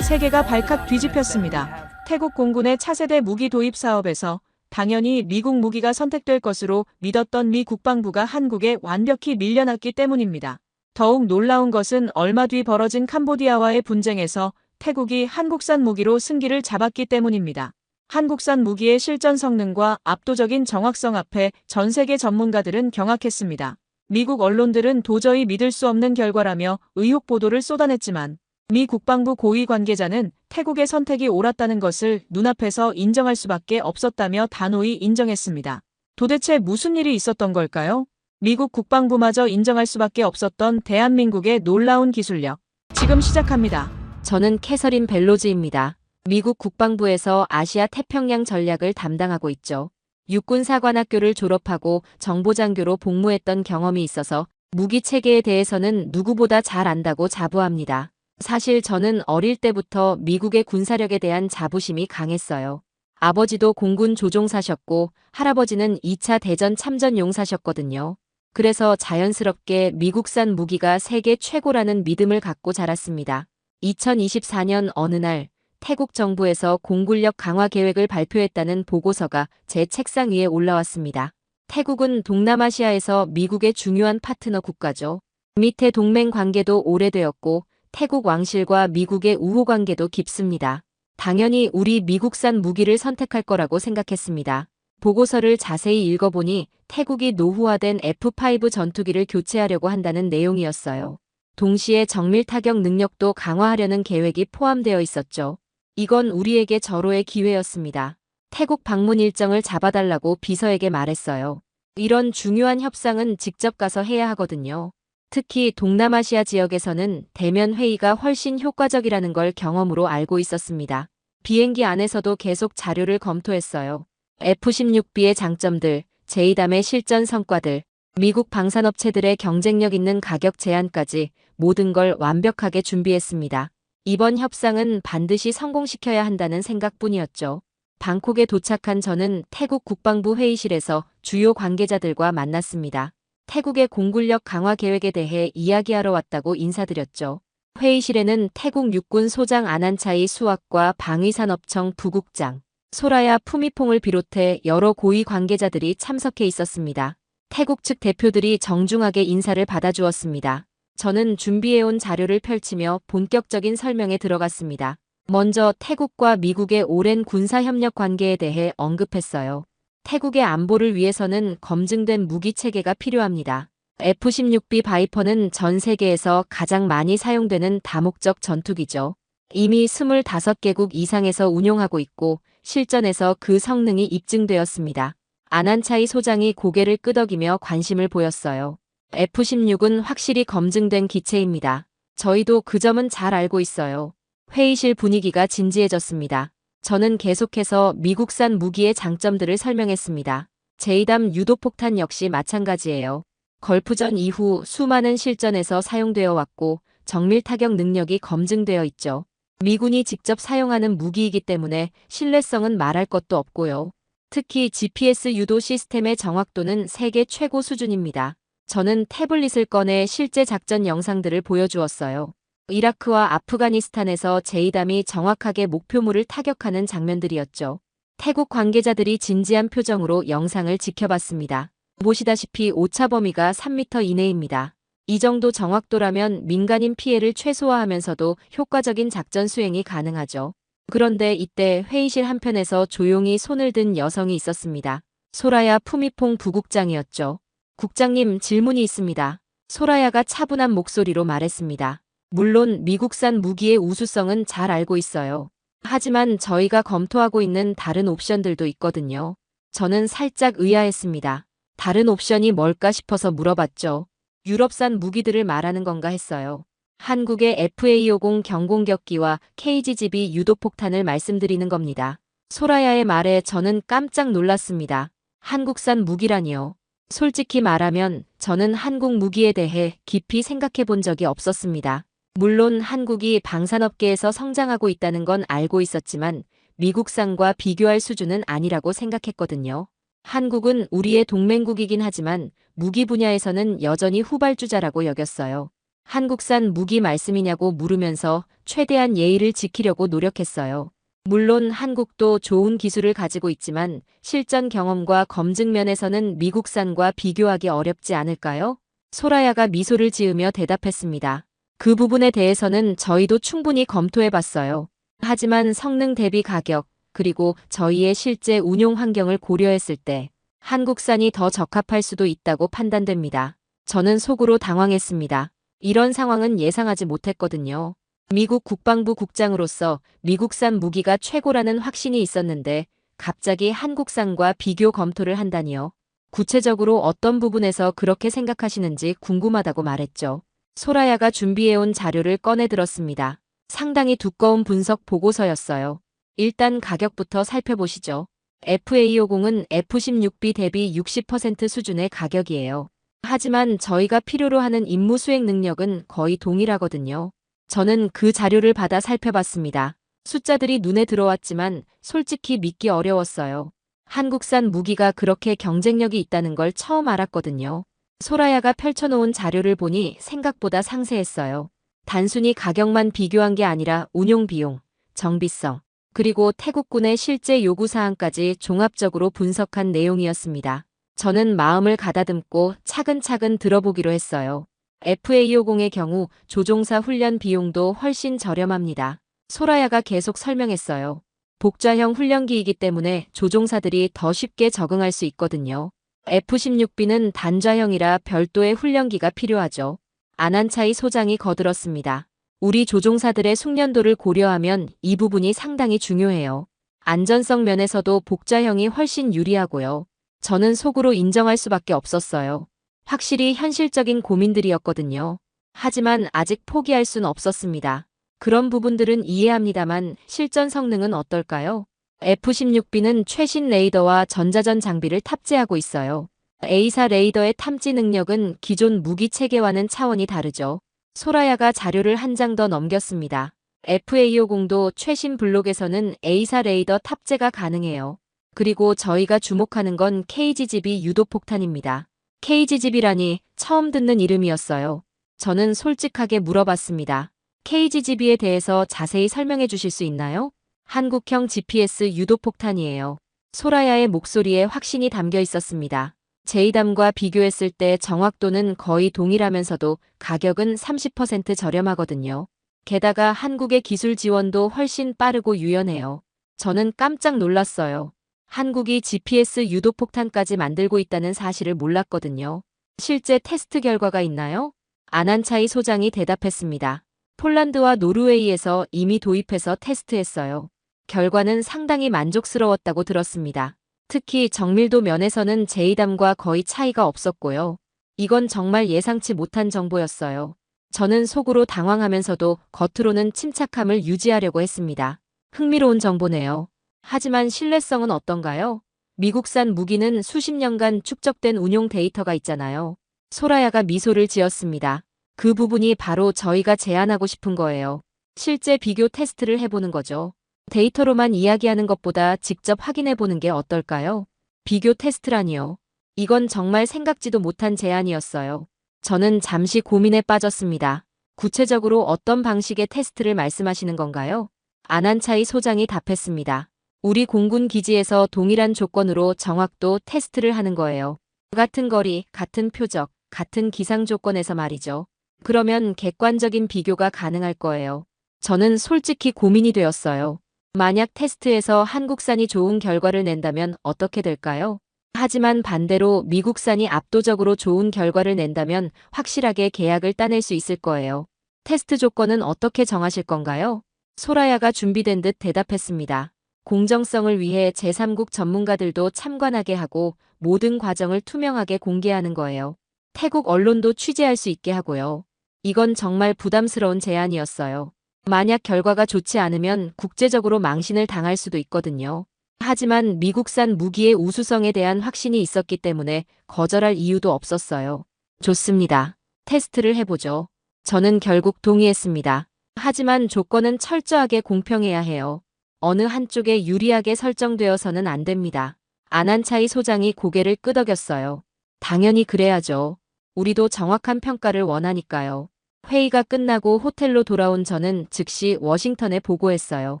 세계가 발칵 뒤집혔습니다. 태국 공군의 차세대 무기 도입 사업에서 당연히 미국 무기가 선택될 것으로 믿었던 미 국방부가 한국에 완벽히 밀려났기 때문입니다. 더욱 놀라운 것은 얼마 뒤 벌어진 캄보디아와의 분쟁에서 태국이 한국산 무기로 승기를 잡았기 때문입니다. 한국산 무기의 실전 성능과 압도적인 정확성 앞에 전 세계 전문가들은 경악했습니다. 미국 언론들은 도저히 믿을 수 없는 결과라며 의혹 보도를 쏟아냈지만 미 국방부 고위 관계자는 태국의 선택이 옳았다는 것을 눈앞에서 인정할 수밖에 없었다며 단호히 인정했습니다. 도대체 무슨 일이 있었던 걸까요? 미국 국방부마저 인정할 수밖에 없었던 대한민국의 놀라운 기술력. 지금 시작합니다. 저는 캐서린 벨로즈입니다. 미국 국방부에서 아시아 태평양 전략을 담당하고 있죠. 육군사관학교를 졸업하고 정보장교로 복무했던 경험이 있어서 무기 체계에 대해서는 누구보다 잘 안다고 자부합니다. 사실 저는 어릴 때부터 미국의 군사력에 대한 자부심이 강했어요. 아버지도 공군 조종사셨고 할아버지는 2차 대전 참전 용사셨거든요. 그래서 자연스럽게 미국산 무기가 세계 최고라는 믿음을 갖고 자랐습니다. 2024년 어느 날 태국 정부에서 공군력 강화 계획을 발표했다는 보고서가 제 책상 위에 올라왔습니다. 태국은 동남아시아에서 미국의 중요한 파트너 국가죠. 밑에 동맹 관계도 오래되었고 태국 왕실과 미국의 우호 관계도 깊습니다. 당연히 우리 미국산 무기를 선택할 거라고 생각했습니다. 보고서를 자세히 읽어보니 태국이 노후화된 F5 전투기를 교체하려고 한다는 내용이었어요. 동시에 정밀 타격 능력도 강화하려는 계획이 포함되어 있었죠. 이건 우리에게 절호의 기회였습니다. 태국 방문 일정을 잡아달라고 비서에게 말했어요. 이런 중요한 협상은 직접 가서 해야 하거든요. 특히 동남아시아 지역에서는 대면 회의가 훨씬 효과적이라는 걸 경험으로 알고 있었습니다. 비행기 안에서도 계속 자료를 검토했어요. F-16B의 장점들, 제이담의 실전 성과들, 미국 방산업체들의 경쟁력 있는 가격 제한까지 모든 걸 완벽하게 준비했습니다. 이번 협상은 반드시 성공시켜야 한다는 생각뿐이었죠. 방콕에 도착한 저는 태국 국방부 회의실에서 주요 관계자들과 만났습니다. 태국의 공군력 강화 계획에 대해 이야기하러 왔다고 인사드렸죠. 회의실에는 태국 육군 소장 아난차이 수학과 방위산업청 부국장, 소라야 푸미퐁을 비롯해 여러 고위 관계자들이 참석해 있었습니다. 태국 측 대표들이 정중하게 인사를 받아주었습니다. 저는 준비해온 자료를 펼치며 본격적인 설명에 들어갔습니다. 먼저 태국과 미국의 오랜 군사협력 관계에 대해 언급했어요. 태국의 안보를 위해서는 검증된 무기 체계가 필요합니다. F-16B 바이퍼는 전 세계에서 가장 많이 사용되는 다목적 전투기죠. 이미 25개국 이상에서 운용하고 있고 실전에서 그 성능이 입증되었습니다. 아난차이 소장이 고개를 끄덕이며 관심을 보였어요. F-16은 확실히 검증된 기체입니다. 저희도 그 점은 잘 알고 있어요. 회의실 분위기가 진지해졌습니다. 저는 계속해서 미국산 무기의 장점들을 설명했습니다. 제이담 유도폭탄 역시 마찬가지예요. 걸프전 이후 수많은 실전에서 사용되어 왔고 정밀 타격 능력이 검증되어 있죠. 미군이 직접 사용하는 무기이기 때문에 신뢰성은 말할 것도 없고요. 특히 GPS 유도 시스템의 정확도는 세계 최고 수준입니다. 저는 태블릿을 꺼내 실제 작전 영상들을 보여주었어요. 이라크와 아프가니스탄에서 제이담이 정확하게 목표물을 타격하는 장면들이었죠. 태국 관계자들이 진지한 표정으로 영상을 지켜봤습니다. 보시다시피 오차 범위가 3m 이내입니다. 이 정도 정확도라면 민간인 피해를 최소화하면서도 효과적인 작전 수행이 가능하죠. 그런데 이때 회의실 한편에서 조용히 손을 든 여성이 있었습니다. 소라야 푸미퐁 부국장이었죠. 국장님, 질문이 있습니다. 소라야가 차분한 목소리로 말했습니다. 물론 미국산 무기의 우수성은 잘 알고 있어요. 하지만 저희가 검토하고 있는 다른 옵션들도 있거든요. 저는 살짝 의아했습니다. 다른 옵션이 뭘까 싶어서 물어봤죠. 유럽산 무기들을 말하는 건가 했어요. 한국의 FA-50 경공격기와 KGGB 유도폭탄을 말씀드리는 겁니다. 소라야의 말에 저는 깜짝 놀랐습니다. 한국산 무기라니요. 솔직히 말하면 저는 한국 무기에 대해 깊이 생각해 본 적이 없었습니다. 물론 한국이 방산업계에서 성장하고 있다는 건 알고 있었지만 미국산과 비교할 수준은 아니라고 생각했거든요. 한국은 우리의 동맹국이긴 하지만 무기 분야에서는 여전히 후발주자라고 여겼어요. 한국산 무기 말씀이냐고 물으면서 최대한 예의를 지키려고 노력했어요. 물론 한국도 좋은 기술을 가지고 있지만 실전 경험과 검증 면에서는 미국산과 비교하기 어렵지 않을까요? 소라야가 미소를 지으며 대답했습니다. 그 부분에 대해서는 저희도 충분히 검토해봤어요. 하지만 성능 대비 가격, 그리고 저희의 실제 운용 환경을 고려했을 때 한국산이 더 적합할 수도 있다고 판단됩니다. 저는 속으로 당황했습니다. 이런 상황은 예상하지 못했거든요. 미국 국방부 국장으로서 미국산 무기가 최고라는 확신이 있었는데 갑자기 한국산과 비교 검토를 한다니요. 구체적으로 어떤 부분에서 그렇게 생각하시는지 궁금하다고 말했죠. 소라야가 준비해온 자료를 꺼내 들었습니다. 상당히 두꺼운 분석 보고서였어요. 일단 가격부터 살펴보시죠. FA50은 F-16B 대비 60% 수준의 가격이에요. 하지만 저희가 필요로 하는 임무 수행 능력은 거의 동일하거든요. 저는 그 자료를 받아 살펴봤습니다. 숫자들이 눈에 들어왔지만 솔직히 믿기 어려웠어요. 한국산 무기가 그렇게 경쟁력이 있다는 걸 처음 알았거든요. 소라야가 펼쳐놓은 자료를 보니 생각보다 상세했어요. 단순히 가격만 비교한 게 아니라 운용 비용, 정비성, 그리고 태국군의 실제 요구사항까지 종합적으로 분석한 내용이었습니다. 저는 마음을 가다듬고 차근차근 들어보기로 했어요. FA50의 경우 조종사 훈련 비용도 훨씬 저렴합니다. 소라야가 계속 설명했어요. 복좌형 훈련기이기 때문에 조종사들이 더 쉽게 적응할 수 있거든요. F-16B는 단좌형이라 별도의 훈련기가 필요하죠. 안한차이 소장이 거들었습니다. 우리 조종사들의 숙련도를 고려하면 이 부분이 상당히 중요해요. 안전성 면에서도 복좌형이 훨씬 유리하고요. 저는 속으로 인정할 수밖에 없었어요. 확실히 현실적인 고민들이었거든요. 하지만 아직 포기할 순 없었습니다. 그런 부분들은 이해합니다만 실전 성능은 어떨까요? F-16B는 최신 레이더와 전자전 장비를 탑재하고 있어요. A사 레이더의 탐지 능력은 기존 무기 체계와는 차원이 다르죠. 소라야가 자료를 한 장 더 넘겼습니다. FA50도 최신 블록에서는 A사 레이더 탑재가 가능해요. 그리고 저희가 주목하는 건 KGGB 유도폭탄입니다. KGGB라니 처음 듣는 이름이었어요. 저는 솔직하게 물어봤습니다. KGGB에 대해서 자세히 설명해 주실 수 있나요? 한국형 GPS 유도폭탄이에요. 소라야의 목소리에 확신이 담겨 있었습니다. 제이담과 비교했을 때 정확도는 거의 동일하면서도 가격은 30% 저렴하거든요. 게다가 한국의 기술 지원도 훨씬 빠르고 유연해요. 저는 깜짝 놀랐어요. 한국이 GPS 유도폭탄까지 만들고 있다는 사실을 몰랐거든요. 실제 테스트 결과가 있나요? 안한차이 소장이 대답했습니다. 폴란드와 노르웨이에서 이미 도입해서 테스트했어요. 결과는 상당히 만족스러웠다고 들었습니다. 특히 정밀도 면에서는 제이담과 거의 차이가 없었고요. 이건 정말 예상치 못한 정보였어요. 저는 속으로 당황하면서도 겉으로는 침착함을 유지하려고 했습니다. 흥미로운 정보네요. 하지만 신뢰성은 어떤가요? 미국산 무기는 수십 년간 축적된 운용 데이터가 있잖아요. 소라야가 미소를 지었습니다. 그 부분이 바로 저희가 제안하고 싶은 거예요. 실제 비교 테스트를 해보는 거죠. 데이터로만 이야기하는 것보다 직접 확인해보는 게 어떨까요? 비교 테스트라니요. 이건 정말 생각지도 못한 제안이었어요. 저는 잠시 고민에 빠졌습니다. 구체적으로 어떤 방식의 테스트를 말씀하시는 건가요? 안한차이 소장이 답했습니다. 우리 공군 기지에서 동일한 조건으로 정확도 테스트를 하는 거예요. 같은 거리, 같은 표적, 같은 기상 조건에서 말이죠. 그러면 객관적인 비교가 가능할 거예요. 저는 솔직히 고민이 되었어요. 만약 테스트에서 한국산이 좋은 결과를 낸다면 어떻게 될까요? 하지만 반대로 미국산이 압도적으로 좋은 결과를 낸다면 확실하게 계약을 따낼 수 있을 거예요. 테스트 조건은 어떻게 정하실 건가요? 소라야가 준비된 듯 대답했습니다. 공정성을 위해 제3국 전문가들도 참관하게 하고 모든 과정을 투명하게 공개하는 거예요. 태국 언론도 취재할 수 있게 하고요. 이건 정말 부담스러운 제안이었어요. 만약 결과가 좋지 않으면 국제적으로 망신을 당할 수도 있거든요. 하지만 미국산 무기의 우수성에 대한 확신이 있었기 때문에 거절할 이유도 없었어요. 좋습니다. 테스트를 해보죠. 저는 결국 동의했습니다. 하지만 조건은 철저하게 공평해야 해요. 어느 한쪽에 유리하게 설정되어서는 안 됩니다. 안한차이 소장이 고개를 끄덕였어요. 당연히 그래야죠. 우리도 정확한 평가를 원하니까요. 회의가 끝나고 호텔로 돌아온 저는 즉시 워싱턴에 보고했어요.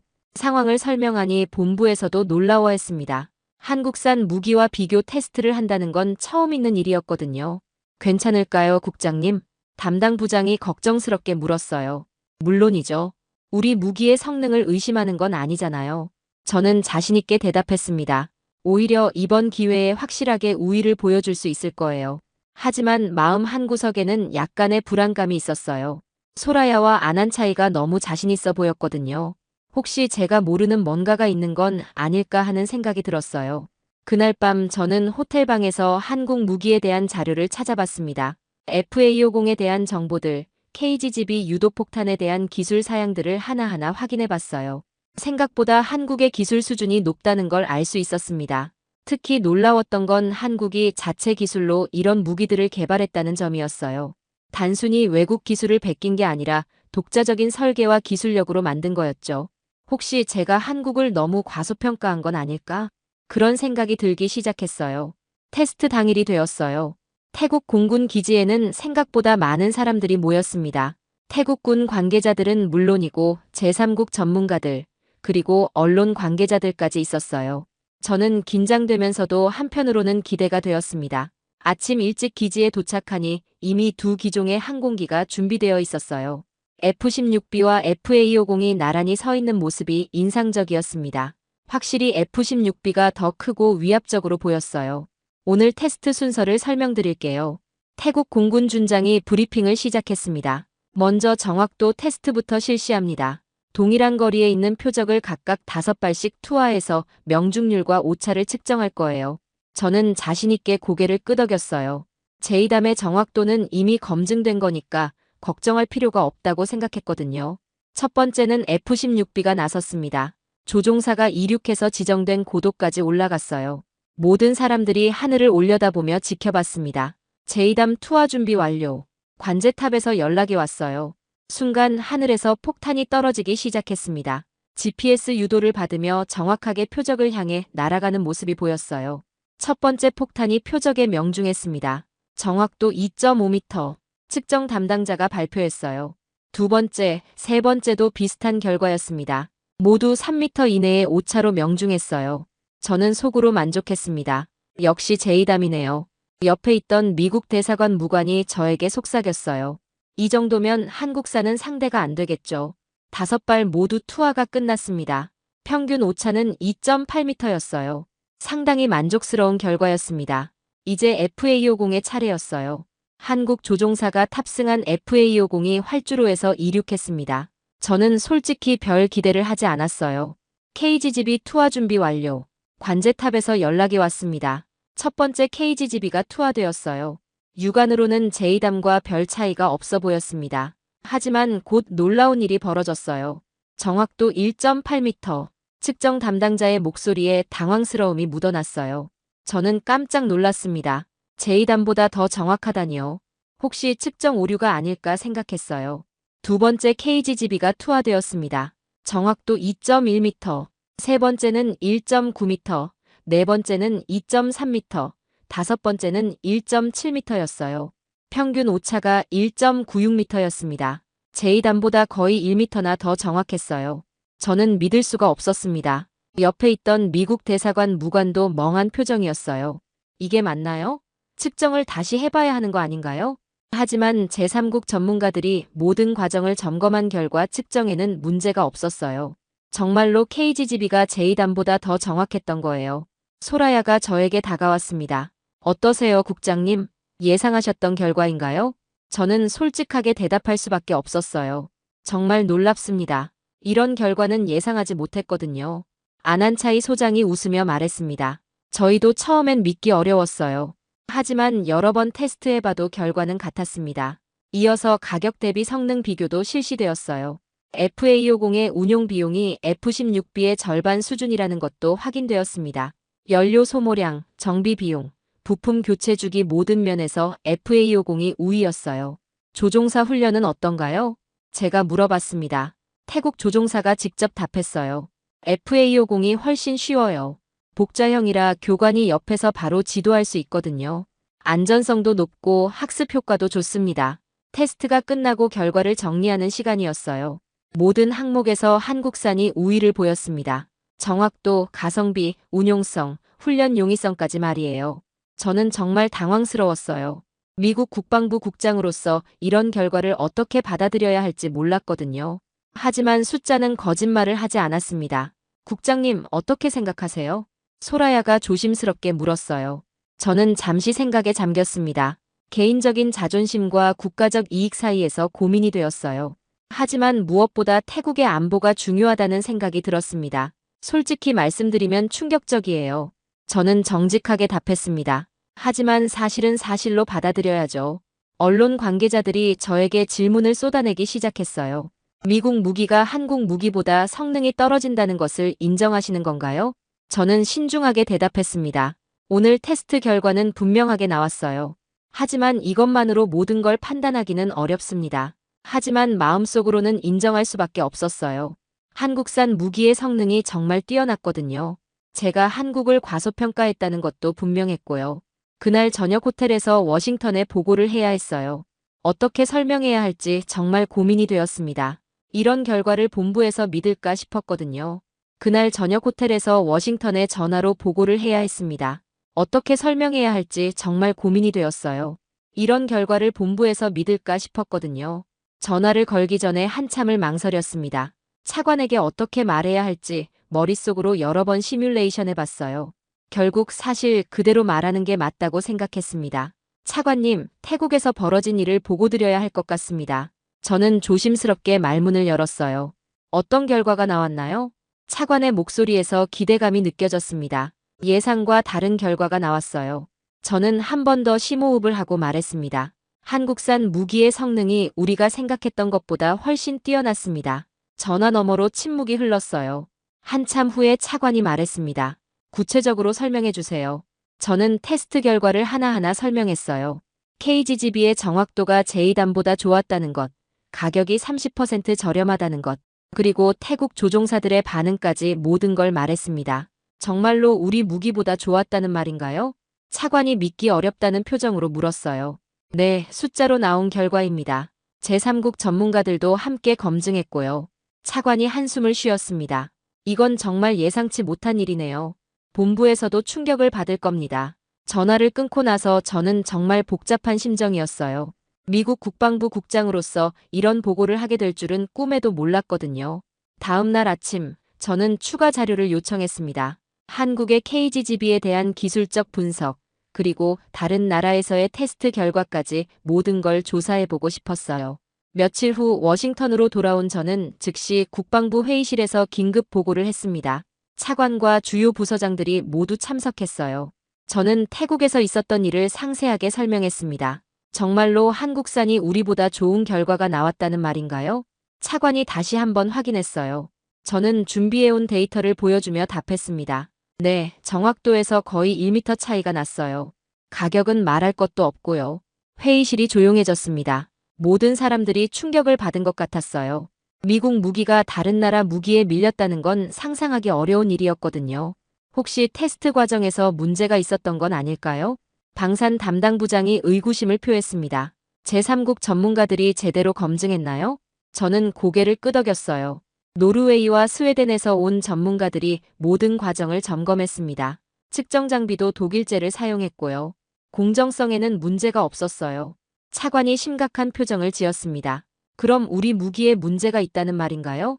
상황을 설명하니 본부에서도 놀라워했습니다. 한국산 무기와 비교 테스트를 한다는 건 처음 있는 일이었거든요. 괜찮을까요, 국장님? 담당 부장이 걱정스럽게 물었어요. 물론이죠. 우리 무기의 성능을 의심하는 건 아니잖아요. 저는 자신있게 대답했습니다. 오히려 이번 기회에 확실하게 우위를 보여줄 수 있을 거예요. 하지만 마음 한구석에는 약간의 불안감이 있었어요. 소라야와 아난 차이가 너무 자신있어 보였거든요. 혹시 제가 모르는 뭔가가 있는 건 아닐까 하는 생각이 들었어요. 그날 밤 저는 호텔방에서 한국 무기에 대한 자료를 찾아봤습니다. FA50에 대한 정보들, KGB 유도폭탄에 대한 기술 사양들을 하나하나 확인해봤어요. 생각보다 한국의 기술 수준이 높다는 걸 알 수 있었습니다. 특히 놀라웠던 건 한국이 자체 기술로 이런 무기들을 개발했다는 점이었어요. 단순히 외국 기술을 베낀 게 아니라 독자적인 설계와 기술력으로 만든 거였죠. 혹시 제가 한국을 너무 과소평가한 건 아닐까? 그런 생각이 들기 시작했어요. 테스트 당일이 되었어요. 태국 공군 기지에는 생각보다 많은 사람들이 모였습니다. 태국군 관계자들은 물론이고 제3국 전문가들, 그리고 언론 관계자들까지 있었어요. 저는 긴장되면서도 한편으로는 기대가 되었습니다. 아침 일찍 기지에 도착하니 이미 두 기종의 항공기가 준비되어 있었어요. F-16B와 FA-50이 나란히 서 있는 모습이 인상적이었습니다. 확실히 F-16B가 더 크고 위압적으로 보였어요. 오늘 테스트 순서를 설명드릴게요. 태국 공군 준장이 브리핑을 시작했습니다. 먼저 정확도 테스트부터 실시합니다. 동일한 거리에 있는 표적을 각각 5발씩 투하해서 명중률과 오차를 측정할 거예요. 저는 자신있게 고개를 끄덕였어요. 제이담의 정확도는 이미 검증된 거니까 걱정할 필요가 없다고 생각했거든요. 첫 번째는 F-16B가 나섰습니다. 조종사가 이륙해서 지정된 고도까지 올라갔어요. 모든 사람들이 하늘을 올려다보며 지켜봤습니다. 제이담 투하 준비 완료. 관제탑에서 연락이 왔어요. 순간 하늘에서 폭탄이 떨어지기 시작했습니다. GPS 유도를 받으며 정확하게 표적을 향해 날아가는 모습이 보였어요. 첫 번째 폭탄이 표적에 명중했습니다. 정확도 2.5m. 측정 담당자가 발표했어요. 두 번째, 세 번째도 비슷한 결과였습니다. 모두 3m 이내의 오차로 명중했어요. 저는 속으로 만족했습니다. 역시 제이담이네요. 옆에 있던 미국 대사관 무관이 저에게 속삭였어요. 이 정도면 한국사는 상대가 안 되겠죠. 5발 모두 투하가 끝났습니다. 평균 오차는 2.8m였어요. 상당히 만족스러운 결과였습니다. 이제 FA-50의 차례였어요. 한국 조종사가 탑승한 FA-50이 활주로에서 이륙했습니다. 저는 솔직히 별 기대를 하지 않았어요. KGB 투하 준비 완료. 관제탑에서 연락이 왔습니다. 첫 번째 KGB가 투하되었어요. 육안으로는 제이담과 별 차이가 없어 보였습니다. 하지만 곧 놀라운 일이 벌어졌어요. 정확도 1.8m. 측정 담당자의 목소리에 당황스러움이 묻어났어요. 저는 깜짝 놀랐습니다. 제이담보다 더 정확하다니요. 혹시 측정 오류가 아닐까 생각했어요. 두 번째 KGB가 투하되었습니다. 정확도 2.1m. 세 번째는 1.9m. 네 번째는 2.3m. 다섯 번째는 1.7m였어요. 평균 오차가 1.96m였습니다. 제이담보다 거의 1m나 더 정확했어요. 저는 믿을 수가 없었습니다. 옆에 있던 미국 대사관 무관도 멍한 표정이었어요. 이게 맞나요? 측정을 다시 해봐야 하는 거 아닌가요? 하지만 제3국 전문가들이 모든 과정을 점검한 결과 측정에는 문제가 없었어요. 정말로 KGB가 제이담보다 더 정확했던 거예요. 소라야가 저에게 다가왔습니다. 어떠세요, 국장님? 예상하셨던 결과인가요? 저는 솔직하게 대답할 수밖에 없었어요. 정말 놀랍습니다. 이런 결과는 예상하지 못했거든요. 아난차이 소장이 웃으며 말했습니다. 저희도 처음엔 믿기 어려웠어요. 하지만 여러 번 테스트해봐도 결과는 같았습니다. 이어서 가격 대비 성능 비교도 실시되었어요. FA-50의 운용 비용이 F-16B의 절반 수준이라는 것도 확인되었습니다. 연료 소모량, 정비 비용, 부품 교체 주기 모든 면에서 FA-50이 우위였어요. 조종사 훈련은 어떤가요? 제가 물어봤습니다. 태국 조종사가 직접 답했어요. FA-50이 훨씬 쉬워요. 복자형이라 교관이 옆에서 바로 지도할 수 있거든요. 안전성도 높고 학습 효과도 좋습니다. 테스트가 끝나고 결과를 정리하는 시간이었어요. 모든 항목에서 한국산이 우위를 보였습니다. 정확도, 가성비, 운용성, 훈련 용이성까지 말이에요. 저는 정말 당황스러웠어요. 미국 국방부 국장으로서 이런 결과를 어떻게 받아들여야 할지 몰랐거든요. 하지만 숫자는 거짓말을 하지 않았습니다. 국장님, 어떻게 생각하세요? 소라야가 조심스럽게 물었어요. 저는 잠시 생각에 잠겼습니다. 개인적인 자존심과 국가적 이익 사이에서 고민이 되었어요. 하지만 무엇보다 태국의 안보가 중요하다는 생각이 들었습니다. 솔직히 말씀드리면 충격적이에요. 저는 정직하게 답했습니다. 하지만 사실은 사실로 받아들여야죠. 언론 관계자들이 저에게 질문을 쏟아내기 시작했어요. 미국 무기가 한국 무기보다 성능이 떨어진다는 것을 인정하시는 건가요? 저는 신중하게 대답했습니다. 오늘 테스트 결과는 분명하게 나왔어요. 하지만 이것만으로 모든 걸 판단하기는 어렵습니다. 하지만 마음속으로는 인정할 수밖에 없었어요. 한국산 무기의 성능이 정말 뛰어났거든요. 제가 한국을 과소평가했다는 것도 분명했고요. 그날 저녁 호텔에서 워싱턴에 보고를 해야 했어요. 어떻게 설명해야 할지 정말 고민이 되었습니다. 이런 결과를 본부에서 믿을까 싶었거든요. 그날 저녁 호텔에서 워싱턴에 전화로 보고를 해야 했습니다. 어떻게 설명해야 할지 정말 고민이 되었어요. 이런 결과를 본부에서 믿을까 싶었거든요. 전화를 걸기 전에 한참을 망설였습니다. 차관에게 어떻게 말해야 할지 머릿속으로 여러 번 시뮬레이션 해봤어요. 결국 사실 그대로 말하는 게 맞다고 생각했습니다. 차관님, 태국에서 벌어진 일을 보고드려야 할 것 같습니다. 저는 조심스럽게 말문을 열었어요. 어떤 결과가 나왔나요? 차관의 목소리에서 기대감이 느껴졌습니다. 예상과 다른 결과가 나왔어요. 저는 한 번 더 심호흡을 하고 말했습니다. 한국산 무기의 성능이 우리가 생각했던 것보다 훨씬 뛰어났습니다. 전화 너머로 침묵이 흘렀어요. 한참 후에 차관이 말했습니다. 구체적으로 설명해 주세요. 저는 테스트 결과를 하나하나 설명했어요. KGGB의 정확도가 제2단보다 좋았다는 것, 가격이 30% 저렴하다는 것, 그리고 태국 조종사들의 반응까지 모든 걸 말했습니다. 정말로 우리 무기보다 좋았다는 말인가요? 차관이 믿기 어렵다는 표정으로 물었어요. 네, 숫자로 나온 결과입니다. 제3국 전문가들도 함께 검증했고요. 차관이 한숨을 쉬었습니다. 이건 정말 예상치 못한 일이네요. 본부에서도 충격을 받을 겁니다. 전화를 끊고 나서 저는 정말 복잡한 심정이었어요. 미국 국방부 국장으로서 이런 보고를 하게 될 줄은 꿈에도 몰랐거든요. 다음 날 아침, 저는 추가 자료를 요청했습니다. 한국의 KGGB에 대한 기술적 분석, 그리고 다른 나라에서의 테스트 결과까지 모든 걸 조사해보고 싶었어요. 며칠 후 워싱턴으로 돌아온 저는 즉시 국방부 회의실에서 긴급 보고를 했습니다. 차관과 주요 부서장들이 모두 참석했어요. 저는 태국에서 있었던 일을 상세하게 설명했습니다. 정말로 한국산이 우리보다 좋은 결과가 나왔다는 말인가요? 차관이 다시 한번 확인했어요. 저는 준비해온 데이터를 보여주며 답했습니다. 네, 정확도에서 거의 1m 차이가 났어요. 가격은 말할 것도 없고요. 회의실이 조용해졌습니다. 모든 사람들이 충격을 받은 것 같았어요. 미국 무기가 다른 나라 무기에 밀렸다는 건 상상하기 어려운 일이었거든요. 혹시 테스트 과정에서 문제가 있었던 건 아닐까요? 방산 담당 부장이 의구심을 표했습니다. 제3국 전문가들이 제대로 검증했나요? 저는 고개를 끄덕였어요. 노르웨이와 스웨덴에서 온 전문가들이 모든 과정을 점검했습니다. 측정 장비도 독일제를 사용했고요. 공정성에는 문제가 없었어요. 차관이 심각한 표정을 지었습니다. 그럼 우리 무기에 문제가 있다는 말인가요?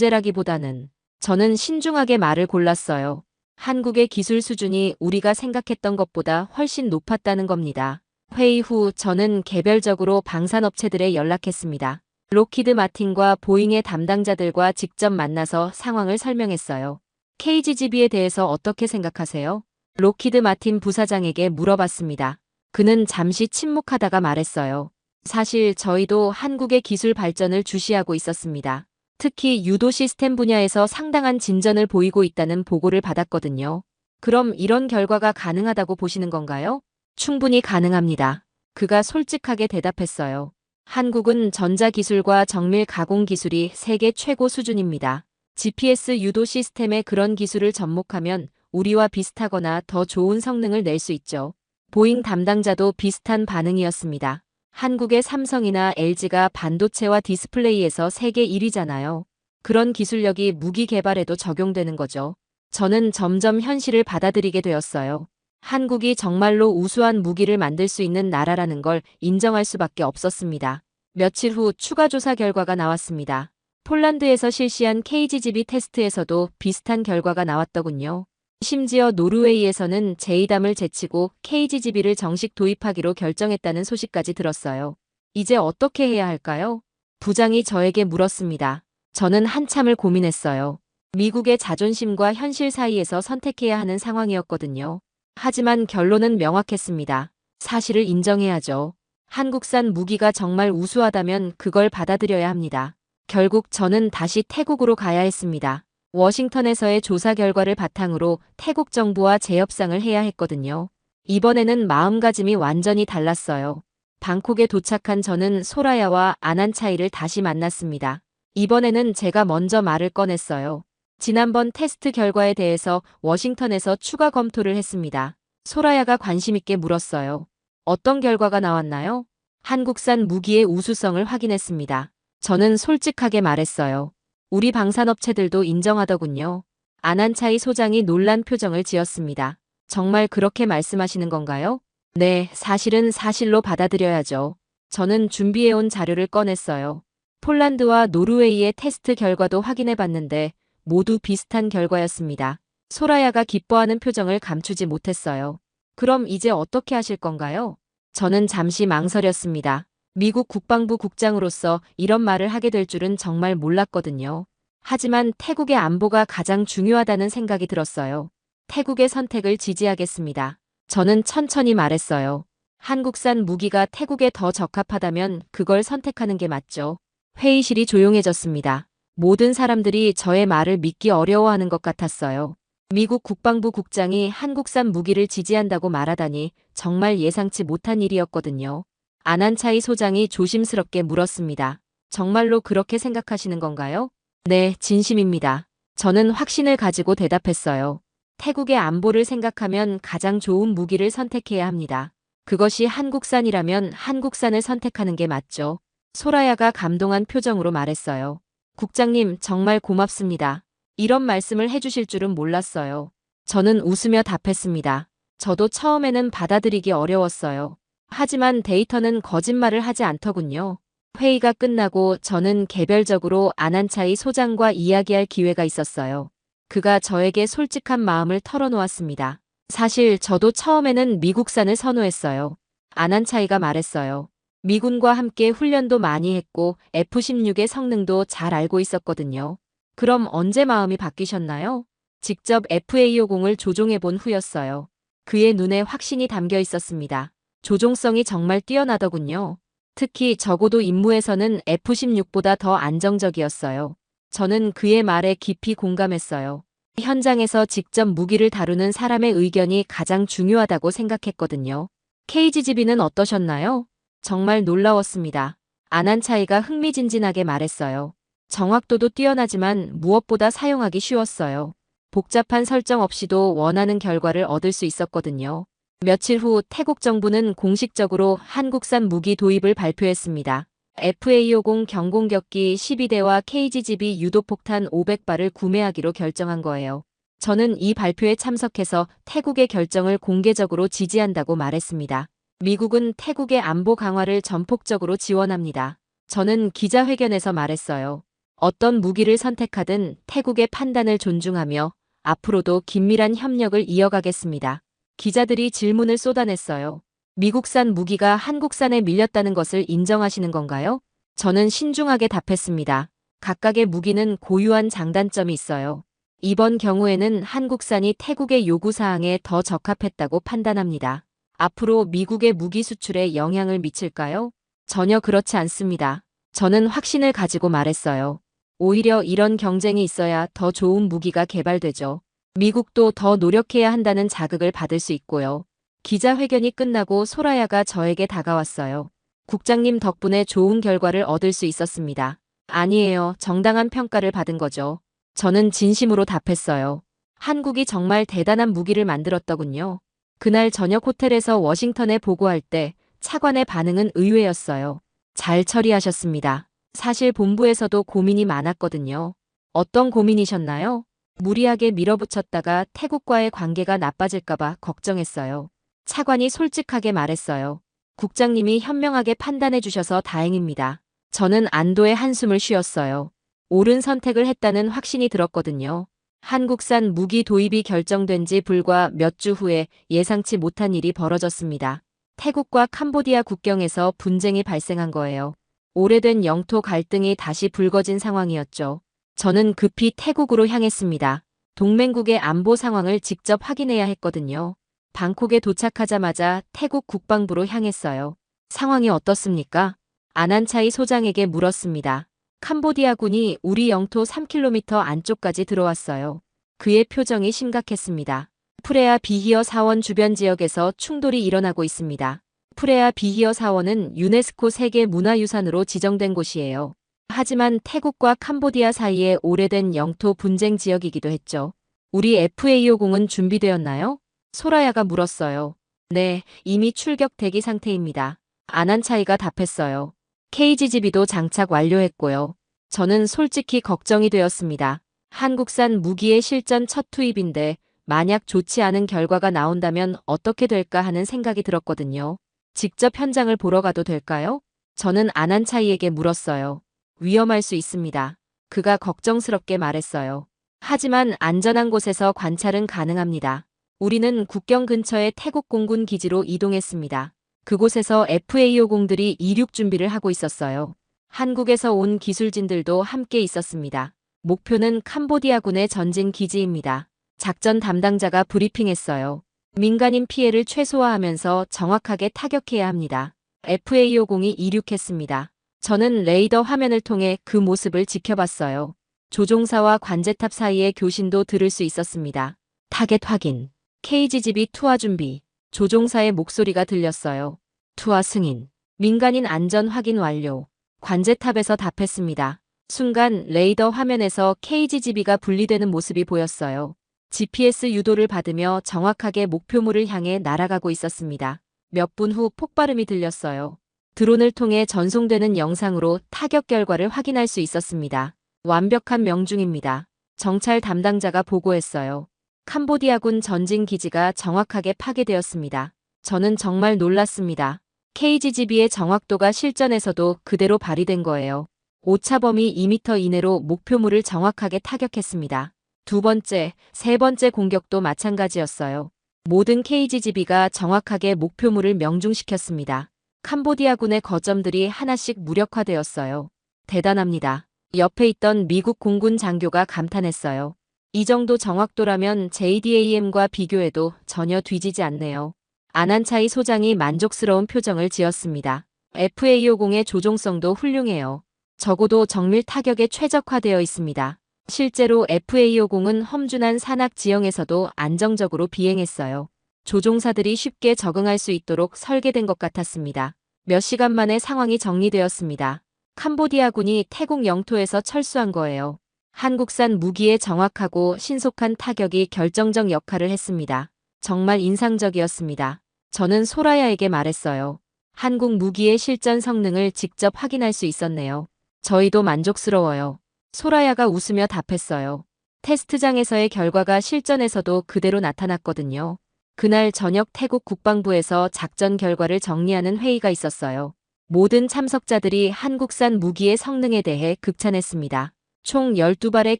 문제라기보다는 저는 신중하게 말을 골랐어요. 한국의 기술 수준이 우리가 생각했던 것보다 훨씬 높았다는 겁니다. 회의 후 저는 개별적으로 방산업체들에 연락했습니다. 록히드 마틴과 보잉의 담당자들과 직접 만나서 상황을 설명했어요. KGGB에 대해서 어떻게 생각하세요? 록히드 마틴 부사장에게 물어봤습니다. 그는 잠시 침묵하다가 말했어요. 사실 저희도 한국의 기술 발전을 주시하고 있었습니다. 특히 유도 시스템 분야에서 상당한 진전을 보이고 있다는 보고를 받았거든요. 그럼 이런 결과가 가능하다고 보시는 건가요? 충분히 가능합니다. 그가 솔직하게 대답했어요. 한국은 전자기술과 정밀 가공 기술이 세계 최고 수준입니다. GPS 유도 시스템에 그런 기술을 접목하면 우리와 비슷하거나 더 좋은 성능을 낼 수 있죠. 보잉 담당자도 비슷한 반응이었습니다. 한국의 삼성이나 LG가 반도체와 디스플레이에서 세계 1위잖아요. 그런 기술력이 무기 개발에도 적용되는 거죠. 저는 점점 현실을 받아들이게 되었어요. 한국이 정말로 우수한 무기를 만들 수 있는 나라라는 걸 인정할 수밖에 없었습니다. 며칠 후 추가 조사 결과가 나왔습니다. 폴란드에서 실시한 KGGB 테스트에서도 비슷한 결과가 나왔더군요. 심지어 노르웨이에서는 제2담을 제치고 KGGB를 정식 도입하기로 결정했다는 소식까지 들었어요. 이제 어떻게 해야 할까요? 부장이 저에게 물었습니다. 저는 한참을 고민했어요. 미국의 자존심과 현실 사이에서 선택해야 하는 상황이었거든요. 하지만 결론은 명확했습니다. 사실을 인정해야죠. 한국산 무기가 정말 우수하다면 그걸 받아들여야 합니다. 결국 저는 다시 태국으로 가야 했습니다. 워싱턴에서의 조사 결과를 바탕으로 태국 정부와 재협상을 해야 했거든요. 이번에는 마음가짐이 완전히 달랐어요. 방콕에 도착한 저는 소라야와 아난차이를 다시 만났습니다. 이번에는 제가 먼저 말을 꺼냈어요. 지난번 테스트 결과에 대해서 워싱턴에서 추가 검토를 했습니다. 소라야가 관심 있게 물었어요. 어떤 결과가 나왔나요? 한국산 무기의 우수성을 확인했습니다. 저는 솔직하게 말했어요. 우리 방산업체들도 인정하더군요. 아난차이 소장이 놀란 표정을 지었습니다. 정말 그렇게 말씀하시는 건가요? 네, 사실은 사실로 받아들여야죠. 저는 준비해온 자료를 꺼냈어요. 폴란드와 노르웨이의 테스트 결과도 확인해봤는데 모두 비슷한 결과였습니다. 소라야가 기뻐하는 표정을 감추지 못했어요. 그럼 이제 어떻게 하실 건가요? 저는 잠시 망설였습니다. 미국 국방부 국장으로서 이런 말을 하게 될 줄은 정말 몰랐거든요. 하지만 태국의 안보가 가장 중요하다는 생각이 들었어요. 태국의 선택을 지지하겠습니다. 저는 천천히 말했어요. 한국산 무기가 태국에 더 적합하다면 그걸 선택하는 게 맞죠. 회의실이 조용해졌습니다. 모든 사람들이 저의 말을 믿기 어려워하는 것 같았어요. 미국 국방부 국장이 한국산 무기를 지지한다고 말하다니 정말 예상치 못한 일이었거든요. 아난차이 소장이 조심스럽게 물었습니다. 정말로 그렇게 생각하시는 건가요? 네, 진심입니다. 저는 확신을 가지고 대답했어요. 태국의 안보를 생각하면 가장 좋은 무기를 선택해야 합니다. 그것이 한국산이라면 한국산을 선택하는 게 맞죠. 소라야가 감동한 표정으로 말했어요. 국장님, 정말 고맙습니다. 이런 말씀을 해주실 줄은 몰랐어요. 저는 웃으며 답했습니다. 저도 처음에는 받아들이기 어려웠어요. 하지만 데이터는 거짓말을 하지 않더군요. 회의가 끝나고 저는 개별적으로 아난차이 소장과 이야기할 기회가 있었어요. 그가 저에게 솔직한 마음을 털어놓았습니다. 사실 저도 처음에는 미국산을 선호했어요. 아난차이가 말했어요. 미군과 함께 훈련도 많이 했고 F-16의 성능도 잘 알고 있었거든요. 그럼 언제 마음이 바뀌셨나요? 직접 FA-50을 조종해 본 후였어요. 그의 눈에 확신이 담겨 있었습니다. 조종성이 정말 뛰어나더군요. 특히 적어도 임무에서는 F-16보다 더 안정적이었어요. 저는 그의 말에 깊이 공감했어요. 현장에서 직접 무기를 다루는 사람의 의견이 가장 중요하다고 생각했거든요. KGGB는 어떠셨나요? 정말 놀라웠습니다. 아난차이가 흥미진진하게 말했어요. 정확도도 뛰어나지만 무엇보다 사용하기 쉬웠어요. 복잡한 설정 없이도 원하는 결과를 얻을 수 있었거든요. 며칠 후 태국 정부는 공식적으로 한국산 무기 도입을 발표했습니다. FA-50 경공격기 12대와 KGGB 유도폭탄 500발을 구매하기로 결정한 거예요. 저는 이 발표에 참석해서 태국의 결정을 공개적으로 지지한다고 말했습니다. 미국은 태국의 안보 강화를 전폭적으로 지원합니다. 저는 기자회견에서 말했어요. 어떤 무기를 선택하든 태국의 판단을 존중하며 앞으로도 긴밀한 협력을 이어가겠습니다. 기자들이 질문을 쏟아냈어요. 미국산 무기가 한국산에 밀렸다는 것을 인정하시는 건가요? 저는 신중하게 답했습니다. 각각의 무기는 고유한 장단점이 있어요. 이번 경우에는 한국산이 태국의 요구사항에 더 적합했다고 판단합니다. 앞으로 미국의 무기 수출에 영향을 미칠까요? 전혀 그렇지 않습니다. 저는 확신을 가지고 말했어요. 오히려 이런 경쟁이 있어야 더 좋은 무기가 개발되죠. 미국도 더 노력해야 한다는 자극을 받을 수 있고요. 기자회견이 끝나고 소라야가 저에게 다가왔어요. 국장님 덕분에 좋은 결과를 얻을 수 있었습니다. 아니에요. 정당한 평가를 받은 거죠. 저는 진심으로 답했어요. 한국이 정말 대단한 무기를 만들었더군요. 그날 저녁 호텔에서 워싱턴에 보고할 때 차관의 반응은 의외였어요. 잘 처리하셨습니다. 사실 본부에서도 고민이 많았거든요. 어떤 고민이셨나요? 무리하게 밀어붙였다가 태국과의 관계가 나빠질까봐 걱정했어요. 차관이 솔직하게 말했어요. 국장님이 현명하게 판단해 주셔서 다행입니다. 저는 안도의 한숨을 쉬었어요. 옳은 선택을 했다는 확신이 들었거든요. 한국산 무기 도입이 결정된 지 불과 몇 주 후에 예상치 못한 일이 벌어졌습니다. 태국과 캄보디아 국경에서 분쟁이 발생한 거예요. 오래된 영토 갈등이 다시 불거진 상황이었죠. 저는 급히 태국으로 향했습니다. 동맹국의 안보 상황을 직접 확인해야 했거든요. 방콕에 도착하자마자 태국 국방부로 향했어요. 상황이 어떻습니까? 아난차이 소장에게 물었습니다. 캄보디아군이 우리 영토 3km 안쪽까지 들어왔어요. 그의 표정이 심각했습니다. 프레아 비히어 사원 주변 지역에서 충돌이 일어나고 있습니다. 프레아 비히어 사원은 유네스코 세계 문화유산으로 지정된 곳이에요. 하지만 태국과 캄보디아 사이에 오래된 영토 분쟁 지역이기도 했죠. 우리 FAO 공은 준비되었나요? 소라야가 물었어요. 네, 이미 출격 대기 상태입니다. 아난차이가 답했어요. KGGB도 장착 완료했고요. 저는 솔직히 걱정이 되었습니다. 한국산 무기의 실전 첫 투입인데 만약 좋지 않은 결과가 나온다면 어떻게 될까 하는 생각이 들었거든요. 직접 현장을 보러 가도 될까요? 저는 아난차이에게 물었어요. 위험할 수 있습니다. 그가 걱정스럽게 말했어요. 하지만 안전한 곳에서 관찰은 가능합니다. 우리는 국경 근처의 태국 공군 기지로 이동했습니다. 그곳에서 FAO 공들이 이륙 준비를 하고 있었어요. 한국에서 온 기술진들도 함께 있었습니다. 목표는 캄보디아군의 전진 기지입니다. 작전 담당자가 브리핑했어요. 민간인 피해를 최소화하면서 정확하게 타격해야 합니다. FAO 공이 이륙했습니다. 저는 레이더 화면을 통해 그 모습을 지켜봤어요. 조종사와 관제탑 사이의 교신도 들을 수 있었습니다. 타겟 확인. KGGB 투하 준비. 조종사의 목소리가 들렸어요. 투하 승인. 민간인 안전 확인 완료. 관제탑에서 답했습니다. 순간 레이더 화면에서 KGGB가 분리되는 모습이 보였어요. GPS 유도를 받으며 정확하게 목표물을 향해 날아가고 있었습니다. 몇 분 후 폭발음이 들렸어요. 드론을 통해 전송되는 영상으로 타격 결과를 확인할 수 있었습니다. 완벽한 명중입니다. 정찰 담당자가 보고했어요. 캄보디아군 전진 기지가 정확하게 파괴되었습니다. 저는 정말 놀랐습니다. KGGB의 정확도가 실전에서도 그대로 발휘된 거예요. 오차 범위 2m 이내로 목표물을 정확하게 타격했습니다. 두 번째, 세 번째 공격도 마찬가지였어요. 모든 KGGB가 정확하게 목표물을 명중시켰습니다. 캄보디아군의 거점들이 하나씩 무력화되었어요. 대단합니다. 옆에 있던 미국 공군 장교가 감탄했어요. 이 정도 정확도라면 JDAM과 비교해도 전혀 뒤지지 않네요. 아난차이 소장이 만족스러운 표정을 지었습니다. FAO 공의 조종성도 훌륭해요. 적어도 정밀 타격에 최적화되어 있습니다. 실제로 FAO 공은 험준한 산악 지형에서도 안정적으로 비행했어요. 조종사들이 쉽게 적응할 수 있도록 설계된 것 같았습니다. 몇 시간 만에 상황이 정리되었습니다. 캄보디아군이 태국 영토에서 철수한 거예요. 한국산 무기의 정확하고 신속한 타격이 결정적 역할을 했습니다. 정말 인상적이었습니다. 저는 소라야에게 말했어요. 한국 무기의 실전 성능을 직접 확인할 수 있었네요. 저희도 만족스러워요. 소라야가 웃으며 답했어요. 테스트장에서의 결과가 실전에서도 그대로 나타났거든요. 그날 저녁 태국 국방부에서 작전 결과를 정리하는 회의가 있었어요. 모든 참석자들이 한국산 무기의 성능에 대해 극찬했습니다. 총 12발의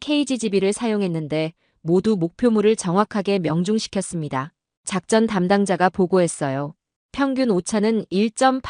KGGB를 사용했는데 모두 목표물을 정확하게 명중시켰습니다. 작전 담당자가 보고했어요. 평균 오차는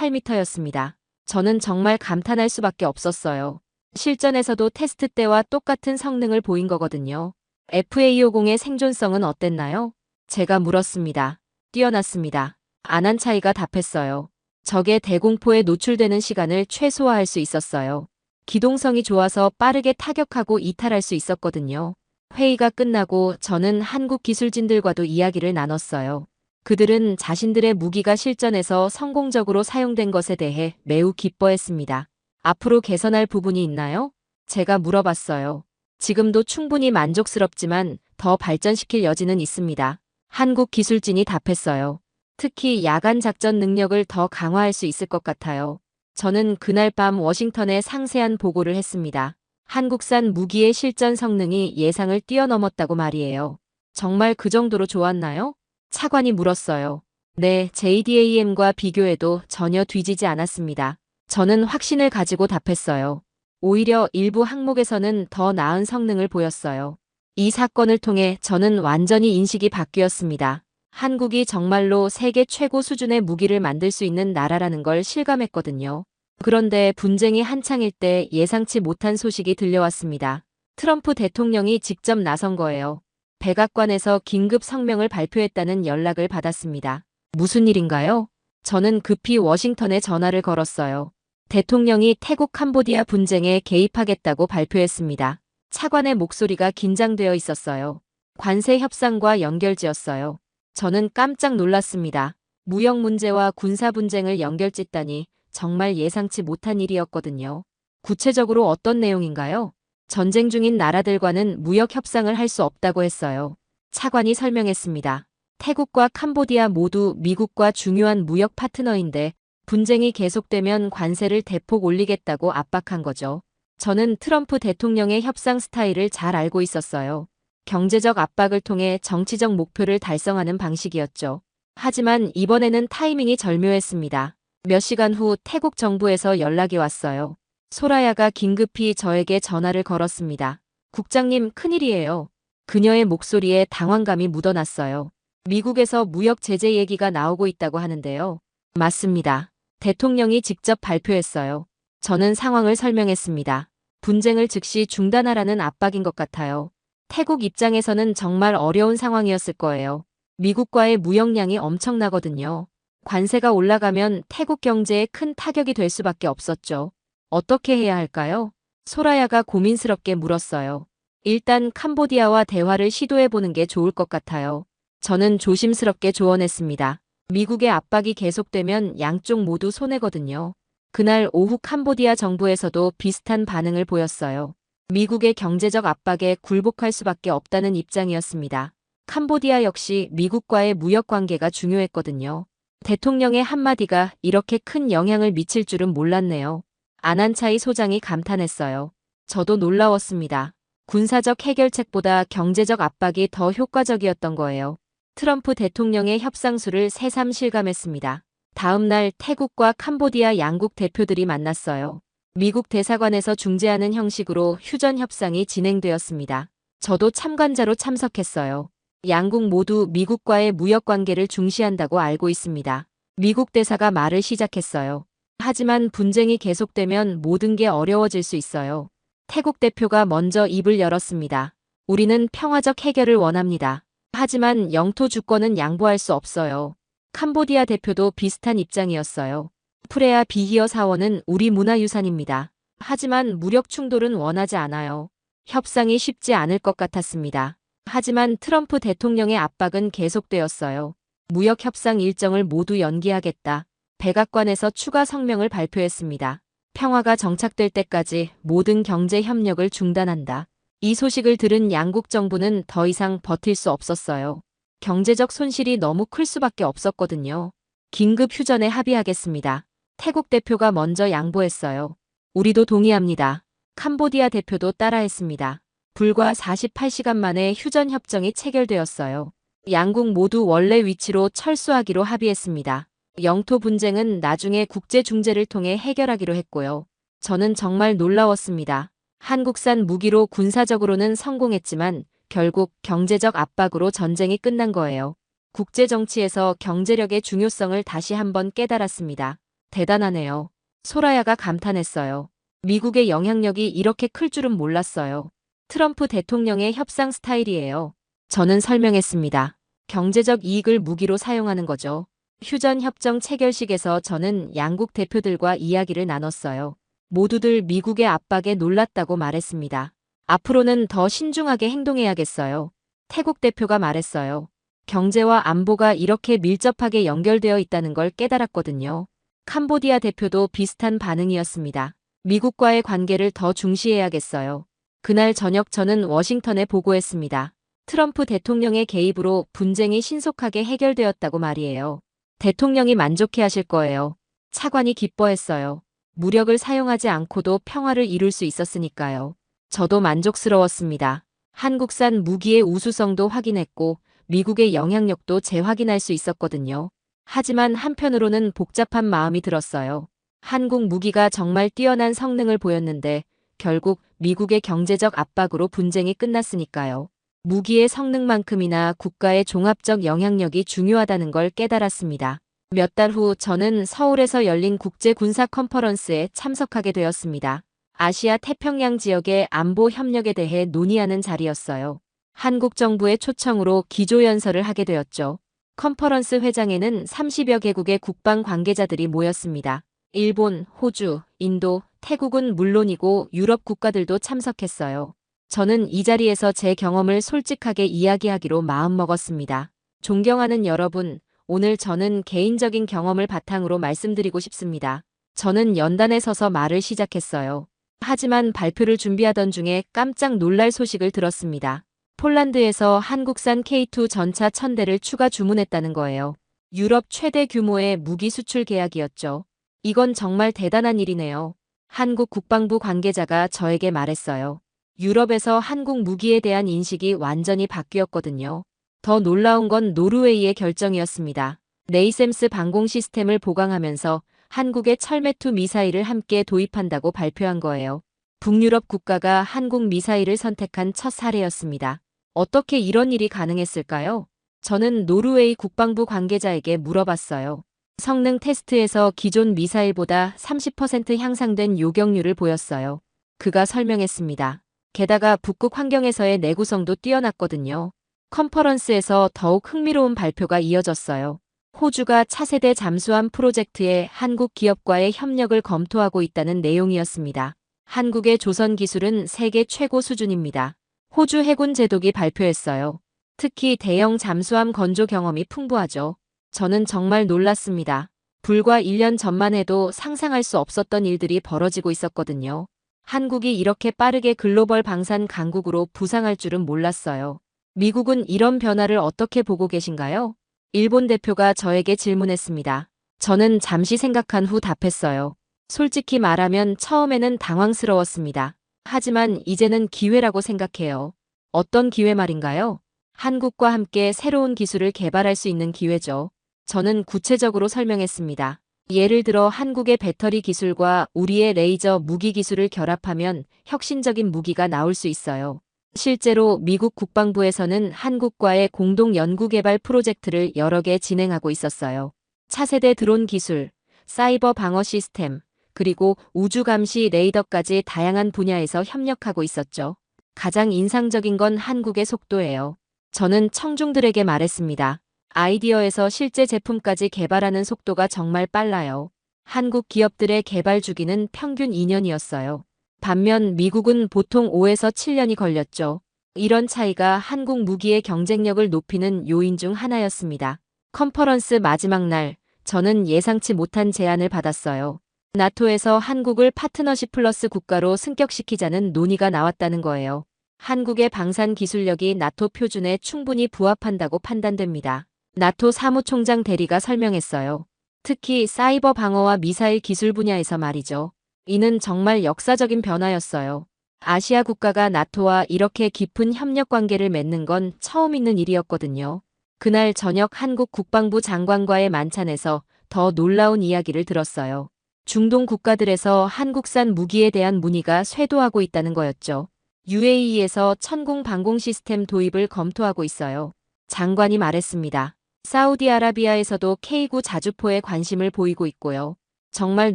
1.8m였습니다. 저는 정말 감탄할 수밖에 없었어요. 실전에서도 테스트 때와 똑같은 성능을 보인 거거든요. FAO 공의 생존성은 어땠나요? 제가 물었습니다. 뛰어났습니다. 아난차이가 답했어요. 적의 대공포에 노출되는 시간을 최소화할 수 있었어요. 기동성이 좋아서 빠르게 타격하고 이탈할 수 있었거든요. 회의가 끝나고 저는 한국 기술진들과도 이야기를 나눴어요. 그들은 자신들의 무기가 실전에서 성공적으로 사용된 것에 대해 매우 기뻐했습니다. 앞으로 개선할 부분이 있나요? 제가 물어봤어요. 지금도 충분히 만족스럽지만 더 발전시킬 여지는 있습니다. 한국 기술진이 답했어요. 특히 야간 작전 능력을 더 강화할 수 있을 것 같아요. 저는 그날 밤 워싱턴에 상세한 보고를 했습니다. 한국산 무기의 실전 성능이 예상을 뛰어넘었다고 말이에요. 정말 그 정도로 좋았나요? 차관이 물었어요. 네, JDAM과 비교해도 전혀 뒤지지 않았습니다. 저는 확신을 가지고 답했어요. 오히려 일부 항목에서는 더 나은 성능을 보였어요. 이 사건을 통해 저는 완전히 인식이 바뀌었습니다. 한국이 정말로 세계 최고 수준의 무기를 만들 수 있는 나라라는 걸 실감했거든요. 그런데 분쟁이 한창일 때 예상치 못한 소식이 들려왔습니다. 트럼프 대통령이 직접 나선 거예요. 백악관에서 긴급 성명을 발표했다는 연락을 받았습니다. 무슨 일인가요? 저는 급히 워싱턴에 전화를 걸었어요. 대통령이 태국 캄보디아 분쟁에 개입하겠다고 발표했습니다. 차관의 목소리가 긴장되어 있었어요. 관세 협상과 연결지었어요. 저는 깜짝 놀랐습니다. 무역 문제와 군사 분쟁을 연결짓다니 정말 예상치 못한 일이었거든요. 구체적으로 어떤 내용인가요? 전쟁 중인 나라들과는 무역 협상을 할 수 없다고 했어요. 차관이 설명했습니다. 태국과 캄보디아 모두 미국과 중요한 무역 파트너인데 분쟁이 계속되면 관세를 대폭 올리겠다고 압박한 거죠. 저는 트럼프 대통령의 협상 스타일을 잘 알고 있었어요. 경제적 압박을 통해 정치적 목표를 달성하는 방식이었죠. 하지만 이번에는 타이밍이 절묘했습니다. 몇 시간 후 태국 정부에서 연락이 왔어요. 소라야가 긴급히 저에게 전화를 걸었습니다. 국장님, 큰일이에요. 그녀의 목소리에 당황감이 묻어났어요. 미국에서 무역 제재 얘기가 나오고 있다고 하는데요. 맞습니다. 대통령이 직접 발표했어요. 저는 상황을 설명했습니다. 분쟁을 즉시 중단하라는 압박인 것 같아요. 태국 입장에서는 정말 어려운 상황이었을 거예요. 미국과의 무역량이 엄청나거든요. 관세가 올라가면 태국 경제에 큰 타격이 될 수밖에 없었죠. 어떻게 해야 할까요? 소라야가 고민스럽게 물었어요. 일단 캄보디아와 대화를 시도해보는 게 좋을 것 같아요. 저는 조심스럽게 조언했습니다. 미국의 압박이 계속되면 양쪽 모두 손해거든요. 그날 오후 캄보디아 정부에서도 비슷한 반응을 보였어요. 미국의 경제적 압박에 굴복할 수밖에 없다는 입장이었습니다. 캄보디아 역시 미국과의 무역 관계가 중요했거든요. 대통령의 한마디가 이렇게 큰 영향을 미칠 줄은 몰랐네요. 아난차이 소장이 감탄했어요. 저도 놀라웠습니다. 군사적 해결책보다 경제적 압박이 더 효과적이었던 거예요. 트럼프 대통령의 협상수를 새삼 실감했습니다. 다음 날 태국과 캄보디아 양국 대표들이 만났어요. 미국 대사관에서 중재하는 형식으로 휴전 협상이 진행되었습니다. 저도 참관자로 참석했어요. 양국 모두 미국과의 무역 관계를 중시한다고 알고 있습니다. 미국 대사가 말을 시작했어요. 하지만 분쟁이 계속되면 모든 게 어려워질 수 있어요. 태국 대표가 먼저 입을 열었습니다. 우리는 평화적 해결을 원합니다. 하지만 영토 주권은 양보할 수 없어요. 캄보디아 대표도 비슷한 입장이었어요. 프레아 비히어 사원은 우리 문화유산입니다. 하지만 무력 충돌은 원하지 않아요. 협상이 쉽지 않을 것 같았습니다. 하지만 트럼프 대통령의 압박은 계속되었어요. 무역 협상 일정을 모두 연기하겠다. 백악관에서 추가 성명을 발표했습니다. 평화가 정착될 때까지 모든 경제 협력을 중단한다. 이 소식을 들은 양국 정부는 더 이상 버틸 수 없었어요. 경제적 손실이 너무 클 수밖에 없었거든요. 긴급 휴전에 합의하겠습니다. 태국 대표가 먼저 양보했어요. 우리도 동의합니다. 캄보디아 대표도 따라했습니다. 불과 48시간 만에 휴전 협정이 체결되었어요. 양국 모두 원래 위치로 철수하기로 합의했습니다. 영토 분쟁은 나중에 국제 중재를 통해 해결하기로 했고요. 저는 정말 놀라웠습니다. 한국산 무기로 군사적으로는 성공했지만 결국 경제적 압박으로 전쟁이 끝난 거예요. 국제 정치에서 경제력의 중요성을 다시 한번 깨달았습니다. 대단하네요. 소라야가 감탄했어요. 미국의 영향력이 이렇게 클 줄은 몰랐어요. 트럼프 대통령의 협상 스타일이에요. 저는 설명했습니다. 경제적 이익을 무기로 사용하는 거죠. 휴전 협정 체결식에서 저는 양국 대표들과 이야기를 나눴어요. 모두들 미국의 압박에 놀랐다고 말했습니다. 앞으로는 더 신중하게 행동해야겠어요. 태국 대표가 말했어요. 경제와 안보가 이렇게 밀접하게 연결되어 있다는 걸 깨달았거든요. 캄보디아 대표도 비슷한 반응이었습니다. 미국과의 관계를 더 중시해야겠어요. 그날 저녁 저는 워싱턴에 보고했습니다. 트럼프 대통령의 개입으로 분쟁이 신속하게 해결되었다고 말이에요. 대통령이 만족해 하실 거예요. 차관이 기뻐했어요. 무력을 사용하지 않고도 평화를 이룰 수 있었으니까요. 저도 만족스러웠습니다. 한국산 무기의 우수성도 확인했고 미국의 영향력도 재확인할 수 있었거든요. 하지만 한편으로는 복잡한 마음이 들었어요. 한국 무기가 정말 뛰어난 성능을 보였는데 결국 미국의 경제적 압박으로 분쟁이 끝났으니까요. 무기의 성능만큼이나 국가의 종합적 영향력이 중요하다는 걸 깨달았습니다. 몇 달 후 저는 서울에서 열린 국제 군사 컨퍼런스에 참석하게 되었습니다. 아시아 태평양 지역의 안보 협력에 대해 논의하는 자리였어요. 한국 정부의 초청으로 기조연설을 하게 되었죠. 컨퍼런스 회장에는 30여 개국의 국방 관계자들이 모였습니다. 일본, 호주, 인도, 태국은 물론이고 유럽 국가들도 참석했어요. 저는 이 자리에서 제 경험을 솔직하게 이야기하기로 마음먹었습니다. 존경하는 여러분, 오늘 저는 개인적인 경험을 바탕으로 말씀드리고 싶습니다. 저는 연단에 서서 말을 시작했어요. 하지만 발표를 준비하던 중에 깜짝 놀랄 소식을 들었습니다. 폴란드에서 한국산 K2 전차 1000대를 추가 주문했다는 거예요. 유럽 최대 규모의 무기 수출 계약이었죠. 이건 정말 대단한 일이네요. 한국 국방부 관계자가 저에게 말했어요. 유럽에서 한국 무기에 대한 인식이 완전히 바뀌었거든요. 더 놀라운 건 노르웨이의 결정이었습니다. 네이셈스 방공 시스템을 보강하면서 한국의 철메2 미사일을 함께 도입한다고 발표한 거예요. 북유럽 국가가 한국 미사일을 선택한 첫 사례였습니다. 어떻게 이런 일이 가능했을까요? 저는 노르웨이 국방부 관계자에게 물어봤어요. 성능 테스트에서 기존 미사일보다 30% 향상된 요격률을 보였어요. 그가 설명했습니다. 게다가 북극 환경에서의 내구성도 뛰어났거든요. 컨퍼런스에서 더욱 흥미로운 발표가 이어졌어요. 호주가 차세대 잠수함 프로젝트에 한국 기업과의 협력을 검토하고 있다는 내용이었습니다. 한국의 조선 기술은 세계 최고 수준입니다. 호주 해군 제독이 발표했어요. 특히 대형 잠수함 건조 경험이 풍부하죠. 저는 정말 놀랐습니다. 불과 1년 전만 해도 상상할 수 없었던 일들이 벌어지고 있었거든요. 한국이 이렇게 빠르게 글로벌 방산 강국으로 부상할 줄은 몰랐어요. 미국은 이런 변화를 어떻게 보고 계신가요? 일본 대표가 저에게 질문했습니다. 저는 잠시 생각한 후 답했어요. 솔직히 말하면 처음에는 당황스러웠습니다. 하지만 이제는 기회라고 생각해요. 어떤 기회 말인가요? 한국과 함께 새로운 기술을 개발할 수 있는 기회죠. 저는 구체적으로 설명했습니다. 예를 들어 한국의 배터리 기술과 우리의 레이저 무기 기술을 결합하면 혁신적인 무기가 나올 수 있어요. 실제로 미국 국방부에서는 한국과의 공동 연구개발 프로젝트를 여러 개 진행하고 있었어요. 차세대 드론 기술, 사이버 방어 시스템, 그리고 우주 감시 레이더까지 다양한 분야에서 협력하고 있었죠. 가장 인상적인 건 한국의 속도예요. 저는 청중들에게 말했습니다. 아이디어에서 실제 제품까지 개발하는 속도가 정말 빨라요. 한국 기업들의 개발 주기는 평균 2년이었어요. 반면 미국은 보통 5에서 7년이 걸렸죠. 이런 차이가 한국 무기의 경쟁력을 높이는 요인 중 하나였습니다. 컨퍼런스 마지막 날, 저는 예상치 못한 제안을 받았어요. 나토에서 한국을 파트너십 플러스 국가로 승격시키자는 논의가 나왔다는 거예요. 한국의 방산 기술력이 나토 표준에 충분히 부합한다고 판단됩니다. 나토 사무총장 대리가 설명했어요. 특히 사이버 방어와 미사일 기술 분야에서 말이죠. 이는 정말 역사적인 변화였어요. 아시아 국가가 나토와 이렇게 깊은 협력 관계를 맺는 건 처음 있는 일이었거든요. 그날 저녁 한국 국방부 장관과의 만찬에서 더 놀라운 이야기를 들었어요. 중동 국가들에서 한국산 무기에 대한 문의가 쇄도하고 있다는 거였죠. UAE에서 천공 방공 시스템 도입을 검토하고 있어요. 장관이 말했습니다. 사우디아라비아에서도 K9 자주포에 관심을 보이고 있고요. 정말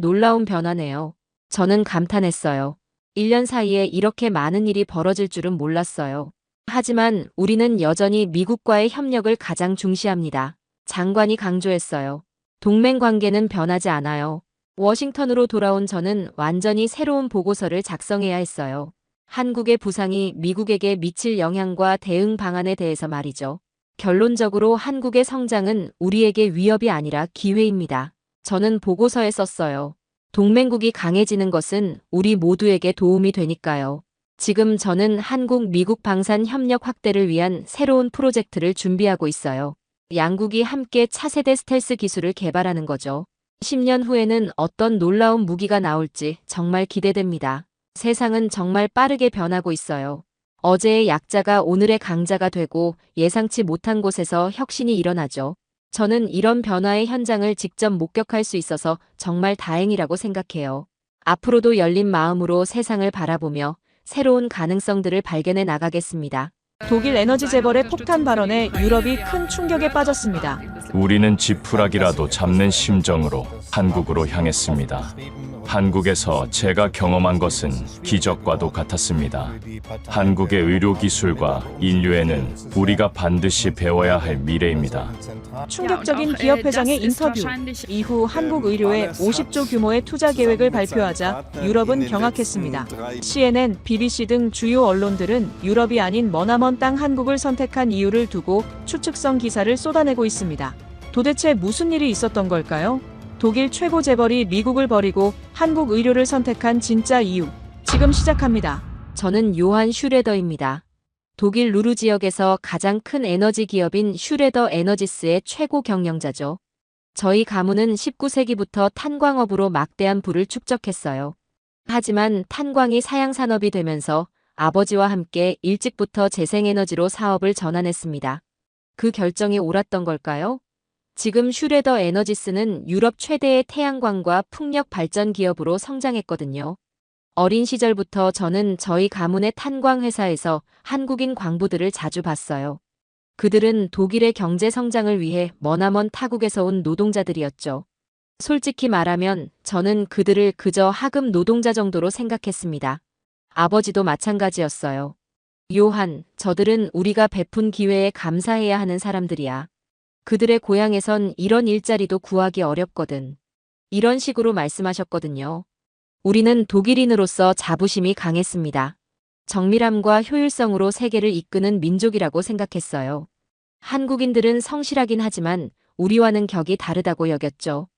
놀라운 변화네요. 저는 감탄했어요. 1년 사이에 이렇게 많은 일이 벌어질 줄은 몰랐어요. 하지만 우리는 여전히 미국과의 협력을 가장 중시합니다. 장관이 강조했어요. 동맹 관계는 변하지 않아요. 워싱턴으로 돌아온 저는 완전히 새로운 보고서를 작성해야 했어요. 한국의 부상이 미국에게 미칠 영향과 대응 방안에 대해서 말이죠. 결론적으로 한국의 성장은 우리에게 위협이 아니라 기회입니다. 저는 보고서에 썼어요. 동맹국이 강해지는 것은 우리 모두에게 도움이 되니까요. 지금 저는 한국-미국 방산 협력 확대를 위한 새로운 프로젝트를 준비하고 있어요. 양국이 함께 차세대 스텔스 기술을 개발하는 거죠. 10년 후에는 어떤 놀라운 무기가 나올지 정말 기대됩니다. 세상은 정말 빠르게 변하고 있어요. 어제의 약자가 오늘의 강자가 되고 예상치 못한 곳에서 혁신이 일어나죠. 저는 이런 변화의 현장을 직접 목격할 수 있어서 정말 다행이라고 생각해요. 앞으로도 열린 마음으로 세상을 바라보며 새로운 가능성들을 발견해 나가겠습니다. 독일 에너지 재벌의 폭탄 발언에 유럽이 큰 충격에 빠졌습니다. 우리는 지푸라기라도 잡는 심정으로 한국으로 향했습니다. 한국에서 제가 경험한 것은 기적과도 같았습니다. 한국의 의료기술과 인류에는 우리가 반드시 배워야 할 미래입니다. 충격적인 기업 회장의 인터뷰. 이후 한국 의료에 50조 규모의 투자 계획을 발표하자 유럽은 경악했습니다. CNN, BBC 등 주요 언론들은 유럽이 아닌 머나먼 땅 한국을 선택한 이유를 두고 추측성 기사를 쏟아내고 있습니다. 도대체 무슨 일이 있었던 걸까요? 독일 최고 재벌이 미국을 버리고 한국 의료를 선택한 진짜 이유. 지금 시작합니다. 저는 요한 슈레더입니다. 독일 루르 지역에서 가장 큰 에너지 기업인 슈레더 에너지스의 최고 경영자죠. 저희 가문은 19세기부터 탄광업으로 막대한 부를 축적했어요. 하지만 탄광이 사양산업이 되면서 아버지와 함께 일찍부터 재생에너지로 사업을 전환했습니다. 그 결정이 옳았던 걸까요? 지금 슈레더 에너지스는 유럽 최대의 태양광과 풍력 발전 기업으로 성장했거든요. 어린 시절부터 저는 저희 가문의 탄광 회사에서 한국인 광부들을 자주 봤어요. 그들은 독일의 경제 성장을 위해 머나먼 타국에서 온 노동자들이었죠. 솔직히 말하면 저는 그들을 그저 하급 노동자 정도로 생각했습니다. 아버지도 마찬가지였어요. 요한, 저들은 우리가 베푼 기회에 감사해야 하는 사람들이야. 그들의 고향에선 이런 일자리도 구하기 어렵거든. 이런 식으로 말씀하셨거든요. 우리는 독일인으로서 자부심이 강했습니다. 정밀함과 효율성으로 세계를 이끄는 민족이라고 생각했어요. 한국인들은 성실하긴 하지만 우리와는 격이 다르다고 여겼죠.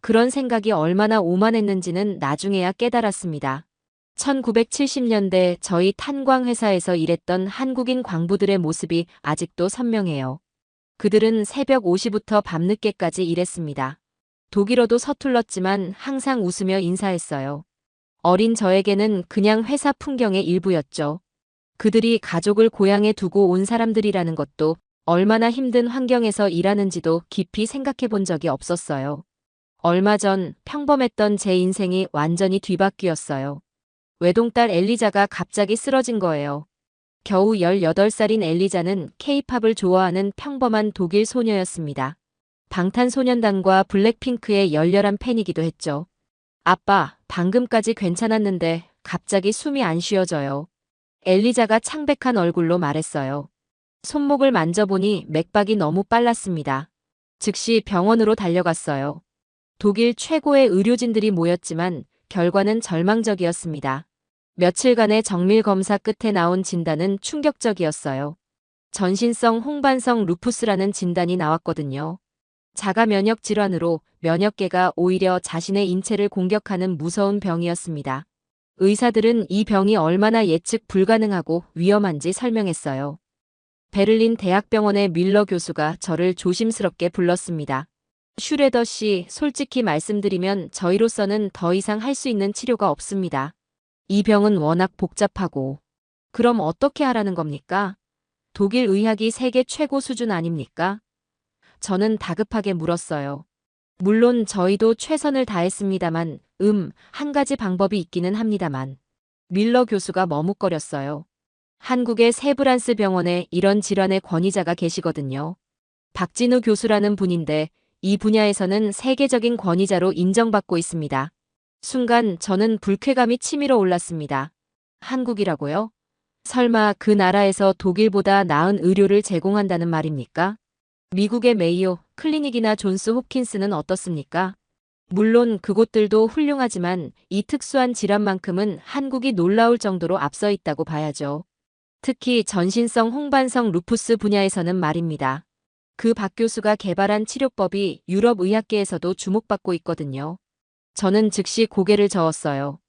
그런 생각이 얼마나 오만했는지는 나중에야 깨달았습니다. 1970년대 저희 탄광회사에서 일했던 한국인 광부들의 모습이 아직도 선명해요. 그들은 새벽 5시부터 밤늦게까지 일했습니다. 독일어도 서툴렀지만 항상 웃으며 인사했어요. 어린 저에게는 그냥 회사 풍경의 일부였죠. 그들이 가족을 고향에 두고 온 사람들이라는 것도 얼마나 힘든 환경에서 일하는지도 깊이 생각해 본 적이 없었어요. 얼마 전 평범했던 제 인생이 완전히 뒤바뀌었어요. 외동딸 엘리자가 갑자기 쓰러진 거예요. 겨우 18살인 엘리자는 케이팝을 좋아하는 평범한 독일 소녀였습니다. 방탄소년단과 블랙핑크의 열렬한 팬이기도 했죠. 아빠, 방금까지 괜찮았는데 갑자기 숨이 안 쉬어져요. 엘리자가 창백한 얼굴로 말했어요. 손목을 만져보니 맥박이 너무 빨랐습니다. 즉시 병원으로 달려갔어요. 독일 최고의 의료진들이 모였지만 결과는 절망적이었습니다. 며칠간의 정밀 검사 끝에 나온 진단은 충격적이었어요. 전신성 홍반성 루푸스라는 진단이 나왔거든요. 자가 면역 질환으로 면역계가 오히려 자신의 인체를 공격하는 무서운 병이었습니다. 의사들은 이 병이 얼마나 예측 불가능하고 위험한지 설명했어요. 베를린 대학병원의 밀러 교수가 저를 조심스럽게 불렀습니다. 슈레더 씨, 솔직히 말씀드리면 저희로서는 더 이상 할 수 있는 치료가 없습니다. 이 병은 워낙 복잡하고. 그럼 어떻게 하라는 겁니까? 독일 의학이 세계 최고 수준 아닙니까? 저는 다급하게 물었어요. 물론 저희도 최선을 다했습니다만, 한 가지 방법이 있기는 합니다만. 밀러 교수가 머뭇거렸어요. 한국의 세브란스 병원에 이런 질환의 권위자가 계시거든요. 박진우 교수라는 분인데 이 분야에서는 세계적인 권위자로 인정받고 있습니다. 순간 저는 불쾌감이 치밀어 올랐습니다. 한국이라고요? 설마 그 나라에서 독일보다 나은 의료를 제공한다는 말입니까? 미국의 메이오, 클리닉이나 존스 홉킨스는 어떻습니까? 물론 그곳들도 훌륭하지만 이 특수한 질환만큼은 한국이 놀라울 정도로 앞서 있다고 봐야죠. 특히 전신성 홍반성 루푸스 분야에서는 말입니다. 그 박 교수가 개발한 치료법이 유럽 의학계에서도 주목받고 있거든요. 저는 즉시 고개를 저었어요.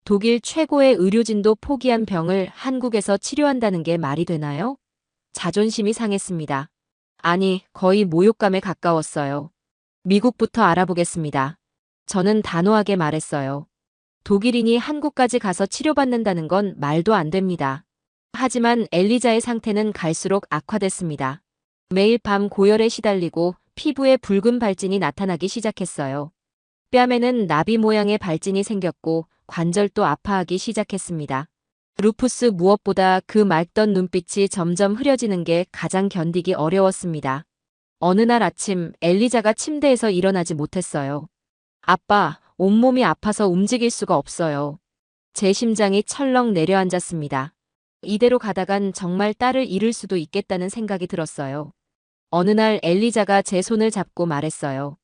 독일 최고의 의료진도 포기한 병을 한국에서 치료한다는 게 말이 되나요? 자존심이 상했습니다. 아니, 거의 모욕감에 가까웠어요. 미국부터 알아보겠습니다. 저는 단호하게 말했어요. 독일인이 한국까지 가서 치료받는다는 건 말도 안 됩니다. 하지만 엘리자의 상태는 갈수록 악화됐습니다. 매일 밤 고열에 시달리고 피부에 붉은 발진이 나타나기 시작했어요. 뺨에는 나비 모양의 발진이 생겼고 관절도 아파하기 시작했습니다. 루푸스 무엇보다 그 맑던 눈빛이 점점 흐려지는 게 가장 견디기 어려웠습니다. 어느 날 아침 엘리자가 침대에서 일어나지 못했어요. 아빠, 온몸이 아파서 움직일 수가 없어요. 제 심장이 철렁 내려앉았습니다. 이대로 가다간 정말 딸을 잃을 수도 있겠다는 생각이 들었어요. 어느 날 엘리자가 제 손을 잡고 말했어요.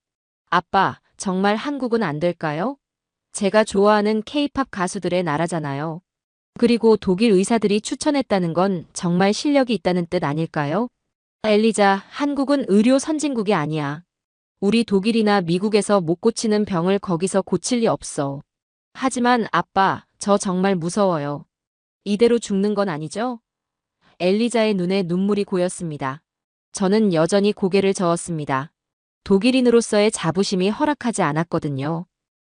아빠, 정말 한국은 안 될까요? 제가 좋아하는 케이팝 가수들의 나라잖아요. 그리고 독일 의사들이 추천했다는 건 정말 실력이 있다는 뜻 아닐까요? 엘리자, 한국은 의료 선진국이 아니야. 우리 독일이나 미국에서 못 고치는 병을 거기서 고칠 리 없어. 하지만 아빠, 저 정말 무서워요. 이대로 죽는 건 아니죠? 엘리자의 눈에 눈물이 고였습니다. 저는 여전히 고개를 저었습니다. 독일인으로서의 자부심이 허락하지 않았거든요.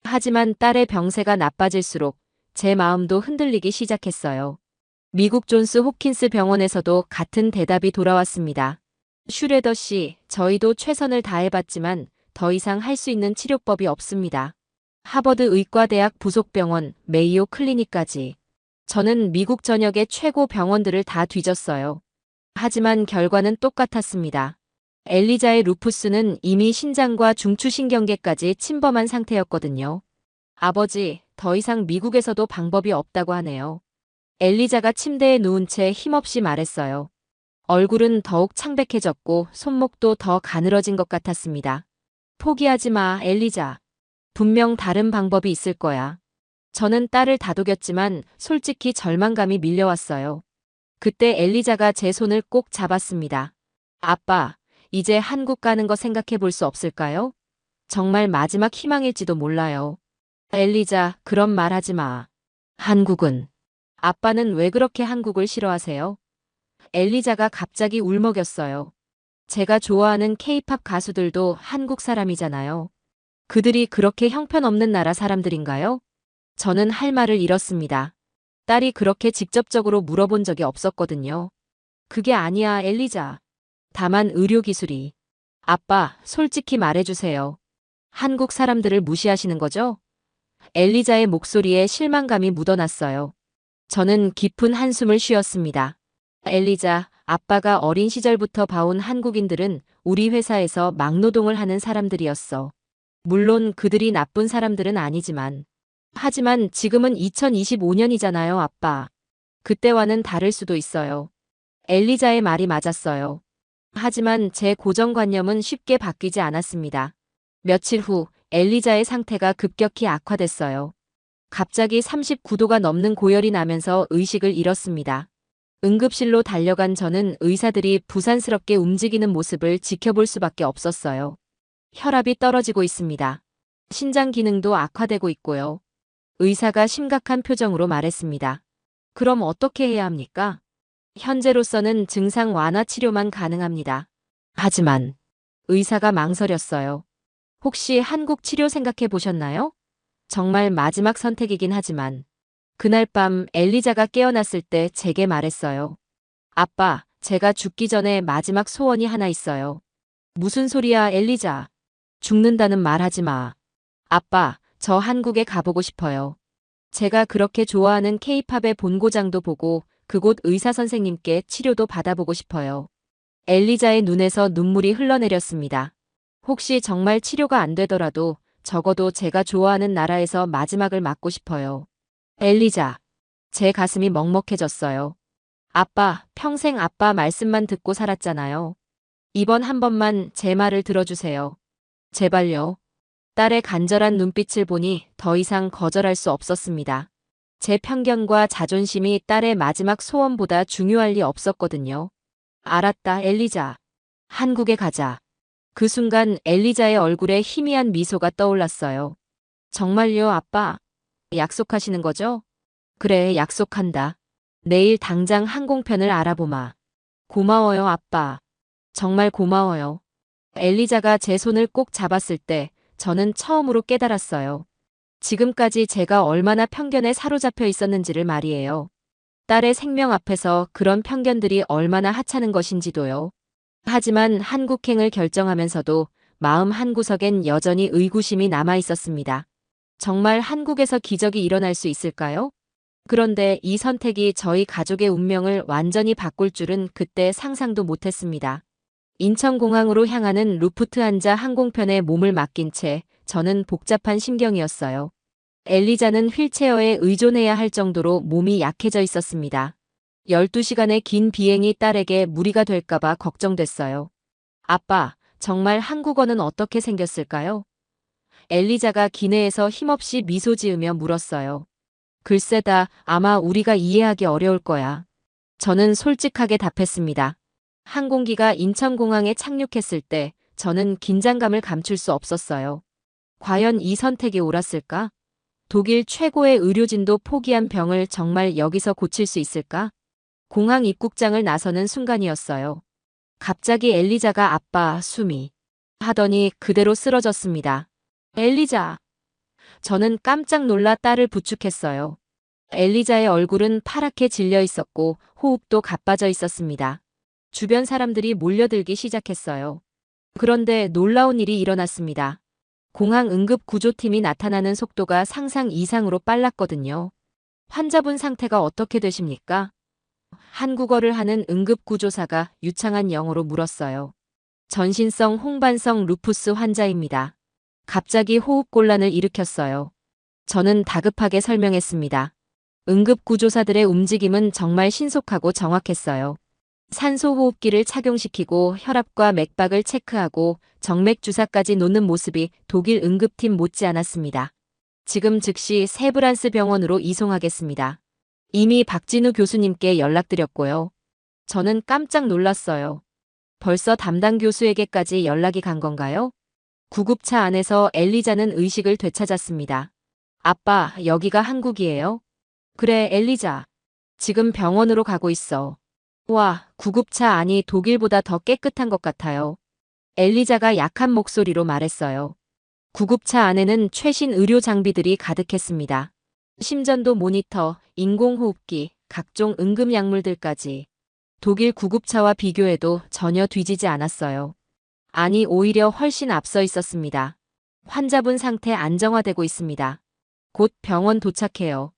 하지만 딸의 병세가 나빠질수록 제 마음도 흔들리기 시작했어요. 미국 존스 홉킨스 병원에서도 같은 대답이 돌아왔습니다. 슈레더 씨, 저희도 최선을 다해봤지만 더 이상 할 수 있는 치료법이 없습니다. 하버드 의과대학 부속병원, 메이오 클리닉까지. 저는 미국 전역의 최고 병원들을 다 뒤졌어요. 하지만 결과는 똑같았습니다. 엘리자의 루푸스는 이미 신장과 중추신경계까지 침범한 상태였거든요. 아버지, 더 이상 미국에서도 방법이 없다고 하네요. 엘리자가 침대에 누운 채 힘없이 말했어요. 얼굴은 더욱 창백해졌고 손목도 더 가늘어진 것 같았습니다. 포기하지 마, 엘리자. 분명 다른 방법이 있을 거야. 저는 딸을 다독였지만 솔직히 절망감이 밀려왔어요. 그때 엘리자가 제 손을 꼭 잡았습니다. 아빠, 이제 한국 가는 거 생각해 볼 수 없을까요? 정말 마지막 희망일지도 몰라요. 엘리자, 그런 말 하지 마. 한국은. 아빠는 왜 그렇게 한국을 싫어하세요? 엘리자가 갑자기 울먹였어요. 제가 좋아하는 케이팝 가수들도 한국 사람이잖아요. 그들이 그렇게 형편없는 나라 사람들인가요? 저는 할 말을 잃었습니다. 딸이 그렇게 직접적으로 물어본 적이 없었거든요. 그게 아니야, 엘리자. 다만 의료기술이. 아빠, 솔직히 말해주세요. 한국 사람들을 무시하시는 거죠? 엘리자의 목소리에 실망감이 묻어났어요. 저는 깊은 한숨을 쉬었습니다. 엘리자, 아빠가 어린 시절부터 봐온 한국인들은 우리 회사에서 막노동을 하는 사람들이었어. 물론 그들이 나쁜 사람들은 아니지만. 하지만 지금은 2025년이잖아요, 아빠. 그때와는 다를 수도 있어요. 엘리자의 말이 맞았어요. 하지만 제 고정관념은 쉽게 바뀌지 않았습니다. 며칠 후 엘리자의 상태가 급격히 악화됐어요. 갑자기 39도가 넘는 고열이 나면서 의식을 잃었습니다. 응급실로 달려간 저는 의사들이 부산스럽게 움직이는 모습을 지켜볼 수밖에 없었어요. 혈압이 떨어지고 있습니다. 신장 기능도 악화되고 있고요. 의사가 심각한 표정으로 말했습니다. 그럼 어떻게 해야 합니까? 현재로서는 증상 완화 치료만 가능합니다. 하지만 의사가 망설였어요. 혹시 한국 치료 생각해 보셨나요? 정말 마지막 선택이긴 하지만 그날 밤 엘리자가 깨어났을 때 제게 말했어요. 아빠, 제가 죽기 전에 마지막 소원이 하나 있어요. 무슨 소리야, 엘리자. 죽는다는 말 하지 마. 아빠, 저 한국에 가보고 싶어요. 제가 그렇게 좋아하는 케이팝의 본고장도 보고 그곳 의사 선생님께 치료도 받아보고 싶어요. 엘리자의 눈에서 눈물이 흘러내렸습니다. 혹시 정말 치료가 안 되더라도 적어도 제가 좋아하는 나라에서 마지막을 맞고 싶어요. 엘리자. 제 가슴이 먹먹해졌어요. 아빠, 평생 아빠 말씀만 듣고 살았잖아요. 이번 한 번만 제 말을 들어주세요. 제발요. 딸의 간절한 눈빛을 보니 더 이상 거절할 수 없었습니다. 제 편견과 자존심이 딸의 마지막 소원보다 중요할 리 없었거든요. 알았다, 엘리자. 한국에 가자. 그 순간 엘리자의 얼굴에 희미한 미소가 떠올랐어요. 정말요, 아빠? 약속하시는 거죠? 그래, 약속한다. 내일 당장 항공편을 알아보마. 고마워요, 아빠. 정말 고마워요. 엘리자가 제 손을 꼭 잡았을 때 저는 처음으로 깨달았어요. 지금까지 제가 얼마나 편견에 사로잡혀 있었는지를 말이에요. 딸의 생명 앞에서 그런 편견들이 얼마나 하찮은 것인지도요. 하지만 한국행을 결정하면서도 마음 한구석엔 여전히 의구심이 남아 있었습니다. 정말 한국에서 기적이 일어날 수 있을까요? 그런데 이 선택이 저희 가족의 운명을 완전히 바꿀 줄은 그때 상상도 못했습니다. 인천공항으로 향하는 루프트한자 항공편에 몸을 맡긴 채 저는 복잡한 심경이었어요. 엘리자는 휠체어에 의존해야 할 정도로 몸이 약해져 있었습니다. 12시간의 긴 비행이 딸에게 무리가 될까봐 걱정됐어요. 아빠, 정말 한국어는 어떻게 생겼을까요? 엘리자가 기내에서 힘없이 미소 지으며 물었어요. 글쎄다, 아마 우리가 이해하기 어려울 거야. 저는 솔직하게 답했습니다. 항공기가 인천공항에 착륙했을 때 저는 긴장감을 감출 수 없었어요. 과연 이 선택이 옳았을까? 독일 최고의 의료진도 포기한 병을 정말 여기서 고칠 수 있을까? 공항 입국장을 나서는 순간이었어요. 갑자기 엘리자가 아빠, 숨이 하더니 그대로 쓰러졌습니다. 엘리자! 저는 깜짝 놀라 딸을 부축했어요. 엘리자의 얼굴은 파랗게 질려 있었고 호흡도 가빠져 있었습니다. 주변 사람들이 몰려들기 시작했어요. 그런데 놀라운 일이 일어났습니다. 공항 응급구조팀이 나타나는 속도가 상상 이상으로 빨랐거든요. 환자분 상태가 어떻게 되십니까? 한국어를 하는 응급구조사가 유창한 영어로 물었어요. 전신성 홍반성 루푸스 환자입니다. 갑자기 호흡곤란을 일으켰어요. 저는 다급하게 설명했습니다. 응급구조사들의 움직임은 정말 신속하고 정확했어요. 산소호흡기를 착용시키고 혈압과 맥박을 체크하고 정맥주사까지 놓는 모습이 독일 응급팀 못지않았습니다. 지금 즉시 세브란스 병원으로 이송하겠습니다. 이미 박진우 교수님께 연락드렸고요. 저는 깜짝 놀랐어요. 벌써 담당 교수에게까지 연락이 간 건가요? 구급차 안에서 엘리자는 의식을 되찾았습니다. 아빠, 여기가 한국이에요? 그래, 엘리자. 지금 병원으로 가고 있어. 와, 구급차 안이 독일보다 더 깨끗한 것 같아요. 엘리자가 약한 목소리로 말했어요. 구급차 안에는 최신 의료 장비들이 가득했습니다. 심전도 모니터, 인공호흡기, 각종 응급약물들까지. 독일 구급차와 비교해도 전혀 뒤지지 않았어요. 아니, 오히려 훨씬 앞서 있었습니다. 환자분 상태 안정화되고 있습니다. 곧 병원 도착해요.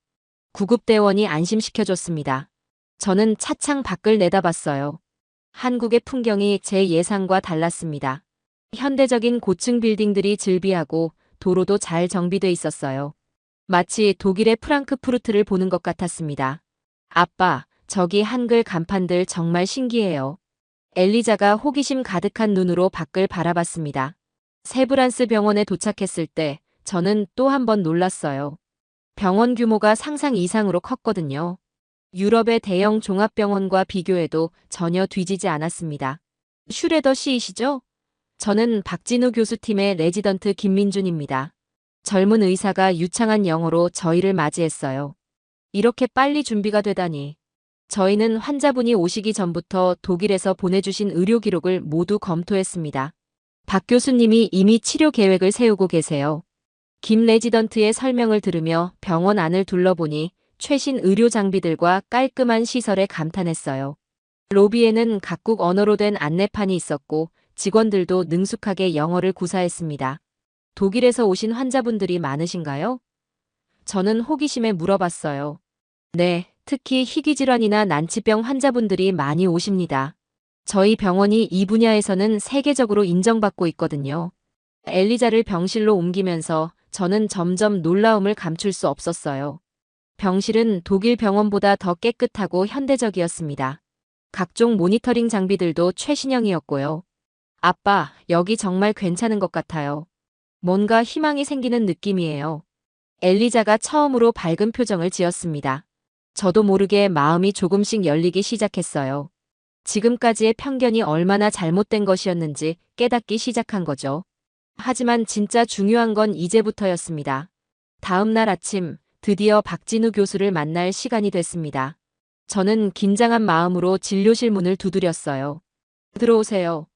구급대원이 안심시켜줬습니다. 저는 차창 밖을 내다봤어요. 한국의 풍경이 제 예상과 달랐습니다. 현대적인 고층 빌딩들이 즐비하고 도로도 잘 정비돼 있었어요. 마치 독일의 프랑크푸르트를 보는 것 같았습니다. 아빠, 저기 한글 간판들 정말 신기해요. 엘리자가 호기심 가득한 눈으로 밖을 바라봤습니다. 세브란스 병원에 도착했을 때 저는 또 한 번 놀랐어요. 병원 규모가 상상 이상으로 컸거든요. 유럽의 대형 종합병원과 비교해도 전혀 뒤지지 않았습니다. 슈레더 씨이시죠? 저는 박진우 교수팀의 레지던트 김민준입니다. 젊은 의사가 유창한 영어로 저희를 맞이했어요. 이렇게 빨리 준비가 되다니. 저희는 환자분이 오시기 전부터 독일에서 보내주신 의료 기록을 모두 검토했습니다. 박 교수님이 이미 치료 계획을 세우고 계세요. 김 레지던트의 설명을 들으며 병원 안을 둘러보니 최신 의료 장비들과 깔끔한 시설에 감탄했어요. 로비에는 각국 언어로 된 안내판이 있었고 직원들도 능숙하게 영어를 구사했습니다. 독일에서 오신 환자분들이 많으신가요? 저는 호기심에 물어봤어요. 네, 특히 희귀질환이나 난치병 환자분들이 많이 오십니다. 저희 병원이 이 분야에서는 세계적으로 인정받고 있거든요. 엘리자를 병실로 옮기면서 저는 점점 놀라움을 감출 수 없었어요. 병실은 독일 병원보다 더 깨끗하고 현대적이었습니다. 각종 모니터링 장비들도 최신형이었고요. 아빠, 여기 정말 괜찮은 것 같아요. 뭔가 희망이 생기는 느낌이에요. 엘리자가 처음으로 밝은 표정을 지었습니다. 저도 모르게 마음이 조금씩 열리기 시작했어요. 지금까지의 편견이 얼마나 잘못된 것이었는지 깨닫기 시작한 거죠. 하지만 진짜 중요한 건 이제부터였습니다. 다음 날 아침, 드디어 박진우 교수를 만날 시간이 됐습니다. 저는 긴장한 마음으로 진료실 문을 두드렸어요. 들어오세요.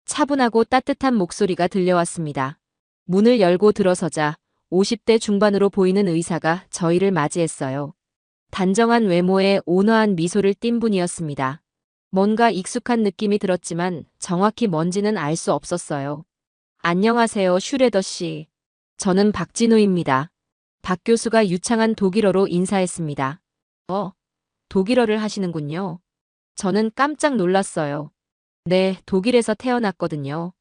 차분하고 따뜻한 목소리가 들려왔습니다. 문을 열고 들어서자 50대 중반으로 보이는 의사가 저희를 맞이했어요. 단정한 외모에 온화한 미소를 띤 분이었습니다. 뭔가 익숙한 느낌이 들었지만 정확히 뭔지는 알 수 없었어요. 안녕하세요, 슈레더 씨. 저는 박진우입니다. 박 교수가 유창한 독일어로 인사했습니다. 독일어를 하시는군요. 저는 깜짝 놀랐어요. 네, 독일에서 태어났거든요.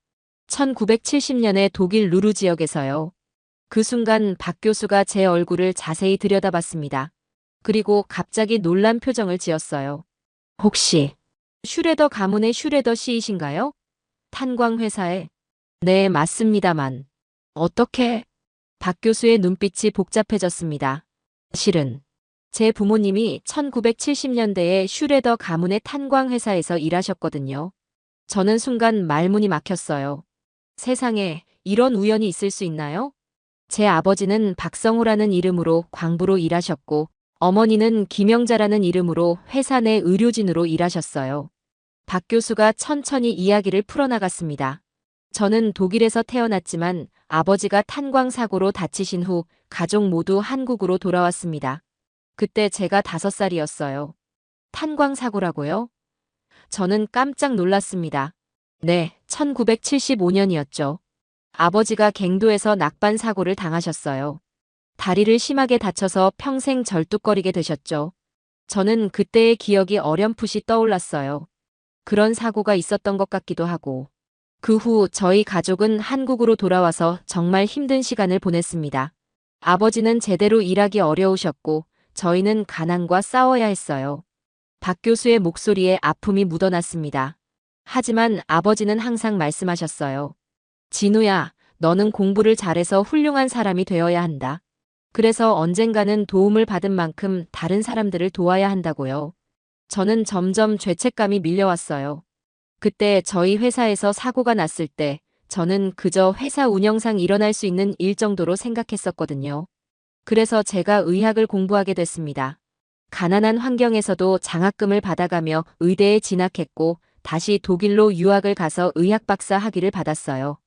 1970년에 독일 루르 지역에서요. 그 순간 박 교수가 제 얼굴을 자세히 들여다봤습니다. 그리고 갑자기 놀란 표정을 지었어요. 혹시 슈레더 가문의 슈레더 씨이신가요? 탄광회사에. 네, 맞습니다만. 어떻게? 박 교수의 눈빛이 복잡해졌습니다. 실은 제 부모님이 1970년대에 슈레더 가문의 탄광회사에서 일하셨거든요. 저는 순간 말문이 막혔어요. 세상에 이런 우연이 있을 수 있나요? 제 아버지는 박성호라는 이름으로 광부로 일하셨고 어머니는 김영자라는 이름으로 회사 내 의료진으로 일하셨어요. 박 교수가 천천히 이야기를 풀어나갔습니다. 저는 독일에서 태어났지만 아버지가 탄광 사고로 다치신 후 가족 모두 한국으로 돌아왔습니다. 그때 제가 5살이었어요. 탄광 사고라고요? 저는 깜짝 놀랐습니다. 네, 1975년이었죠. 아버지가 갱도에서 낙반 사고를 당하셨어요. 다리를 심하게 다쳐서 평생 절뚝거리게 되셨죠. 저는 그때의 기억이 어렴풋이 떠올랐어요. 그런 사고가 있었던 것 같기도 하고. 그 후 저희 가족은 한국으로 돌아와서 정말 힘든 시간을 보냈습니다. 아버지는 제대로 일하기 어려우셨고 저희는 가난과 싸워야 했어요. 박 교수의 목소리에 아픔이 묻어났습니다. 하지만 아버지는 항상 말씀하셨어요. 진우야, 너는 공부를 잘해서 훌륭한 사람이 되어야 한다. 그래서 언젠가는 도움을 받은 만큼 다른 사람들을 도와야 한다고요. 저는 점점 죄책감이 밀려왔어요. 그때 저희 회사에서 사고가 났을 때 저는 그저 회사 운영상 일어날 수 있는 일 정도로 생각했었거든요. 그래서 제가 의학을 공부하게 됐습니다. 가난한 환경에서도 장학금을 받아가며 의대에 진학했고 다시 독일로 유학을 가서 의학 박사 학위를 받았어요.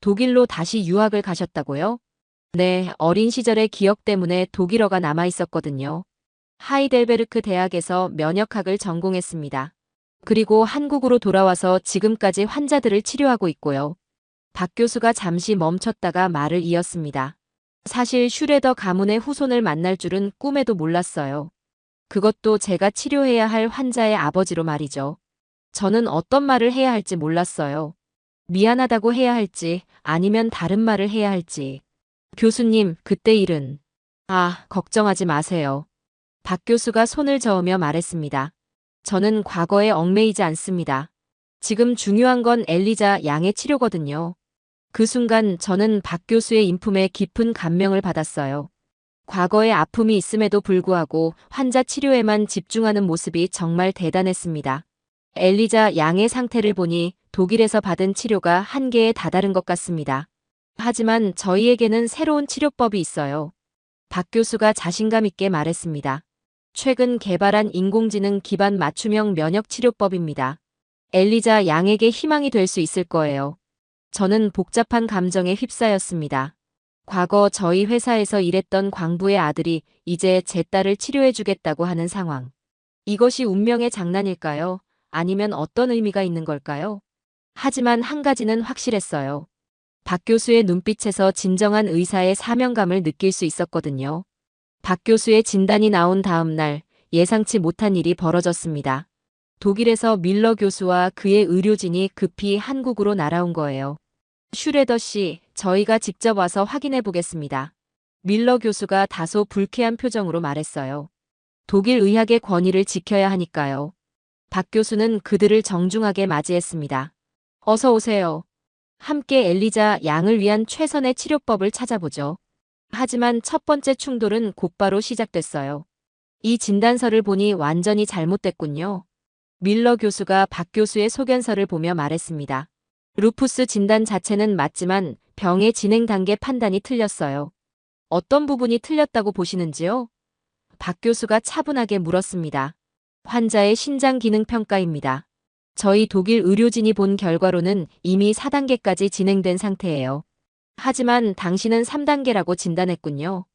독일로 다시 유학을 가셨다고요? 네, 어린 시절의 기억 때문에 독일어가 남아 있었거든요. 하이델베르크 대학에서 면역학을 전공했습니다. 그리고 한국으로 돌아와서 지금까지 환자들을 치료하고 있고요. 박 교수가 잠시 멈췄다가 말을 이었습니다. 사실 슈레더 가문의 후손을 만날 줄은 꿈에도 몰랐어요. 그것도 제가 치료해야 할 환자의 아버지로 말이죠. 저는 어떤 말을 해야 할지 몰랐어요. 미안하다고 해야 할지 아니면 다른 말을 해야 할지. 교수님, 그때 일은. 걱정하지 마세요. 박 교수가 손을 저으며 말했습니다. 저는 과거에 얽매이지 않습니다. 지금 중요한 건 엘리자 양의 치료거든요. 그 순간 저는 박 교수의 인품에 깊은 감명을 받았어요. 과거의 아픔이 있음에도 불구하고 환자 치료에만 집중하는 모습이 정말 대단했습니다. 엘리자 양의 상태를 보니 독일에서 받은 치료가 한계에 다다른 것 같습니다. 하지만 저희에게는 새로운 치료법이 있어요. 박 교수가 자신감 있게 말했습니다. 최근 개발한 인공지능 기반 맞춤형 면역 치료법입니다. 엘리자 양에게 희망이 될 수 있을 거예요. 저는 복잡한 감정에 휩싸였습니다. 과거 저희 회사에서 일했던 광부의 아들이 이제 제 딸을 치료해주겠다고 하는 상황. 이것이 운명의 장난일까요? 아니면 어떤 의미가 있는 걸까요? 하지만 한 가지는 확실했어요. 박 교수의 눈빛에서 진정한 의사의 사명감을 느낄 수 있었거든요. 박 교수의 진단이 나온 다음 날 예상치 못한 일이 벌어졌습니다. 독일에서 밀러 교수와 그의 의료진이 급히 한국으로 날아온 거예요. 슈레더 씨, 저희가 직접 와서 확인해 보겠습니다. 밀러 교수가 다소 불쾌한 표정으로 말했어요. 독일 의학의 권위를 지켜야 하니까요. 박 교수는 그들을 정중하게 맞이했습니다. 어서 오세요. 함께 엘리자 양을 위한 최선의 치료법을 찾아보죠. 하지만 첫 번째 충돌은 곧바로 시작됐어요. 이 진단서를 보니 완전히 잘못됐군요. 밀러 교수가 박 교수의 소견서를 보며 말했습니다. 루푸스 진단 자체는 맞지만 병의 진행 단계 판단이 틀렸어요. 어떤 부분이 틀렸다고 보시는지요? 박 교수가 차분하게 물었습니다. 환자의 신장 기능 평가입니다. 저희 독일 의료진이 본 결과로는 이미 4단계까지 진행된 상태예요. 하지만 당신은 3단계라고 진단했군요.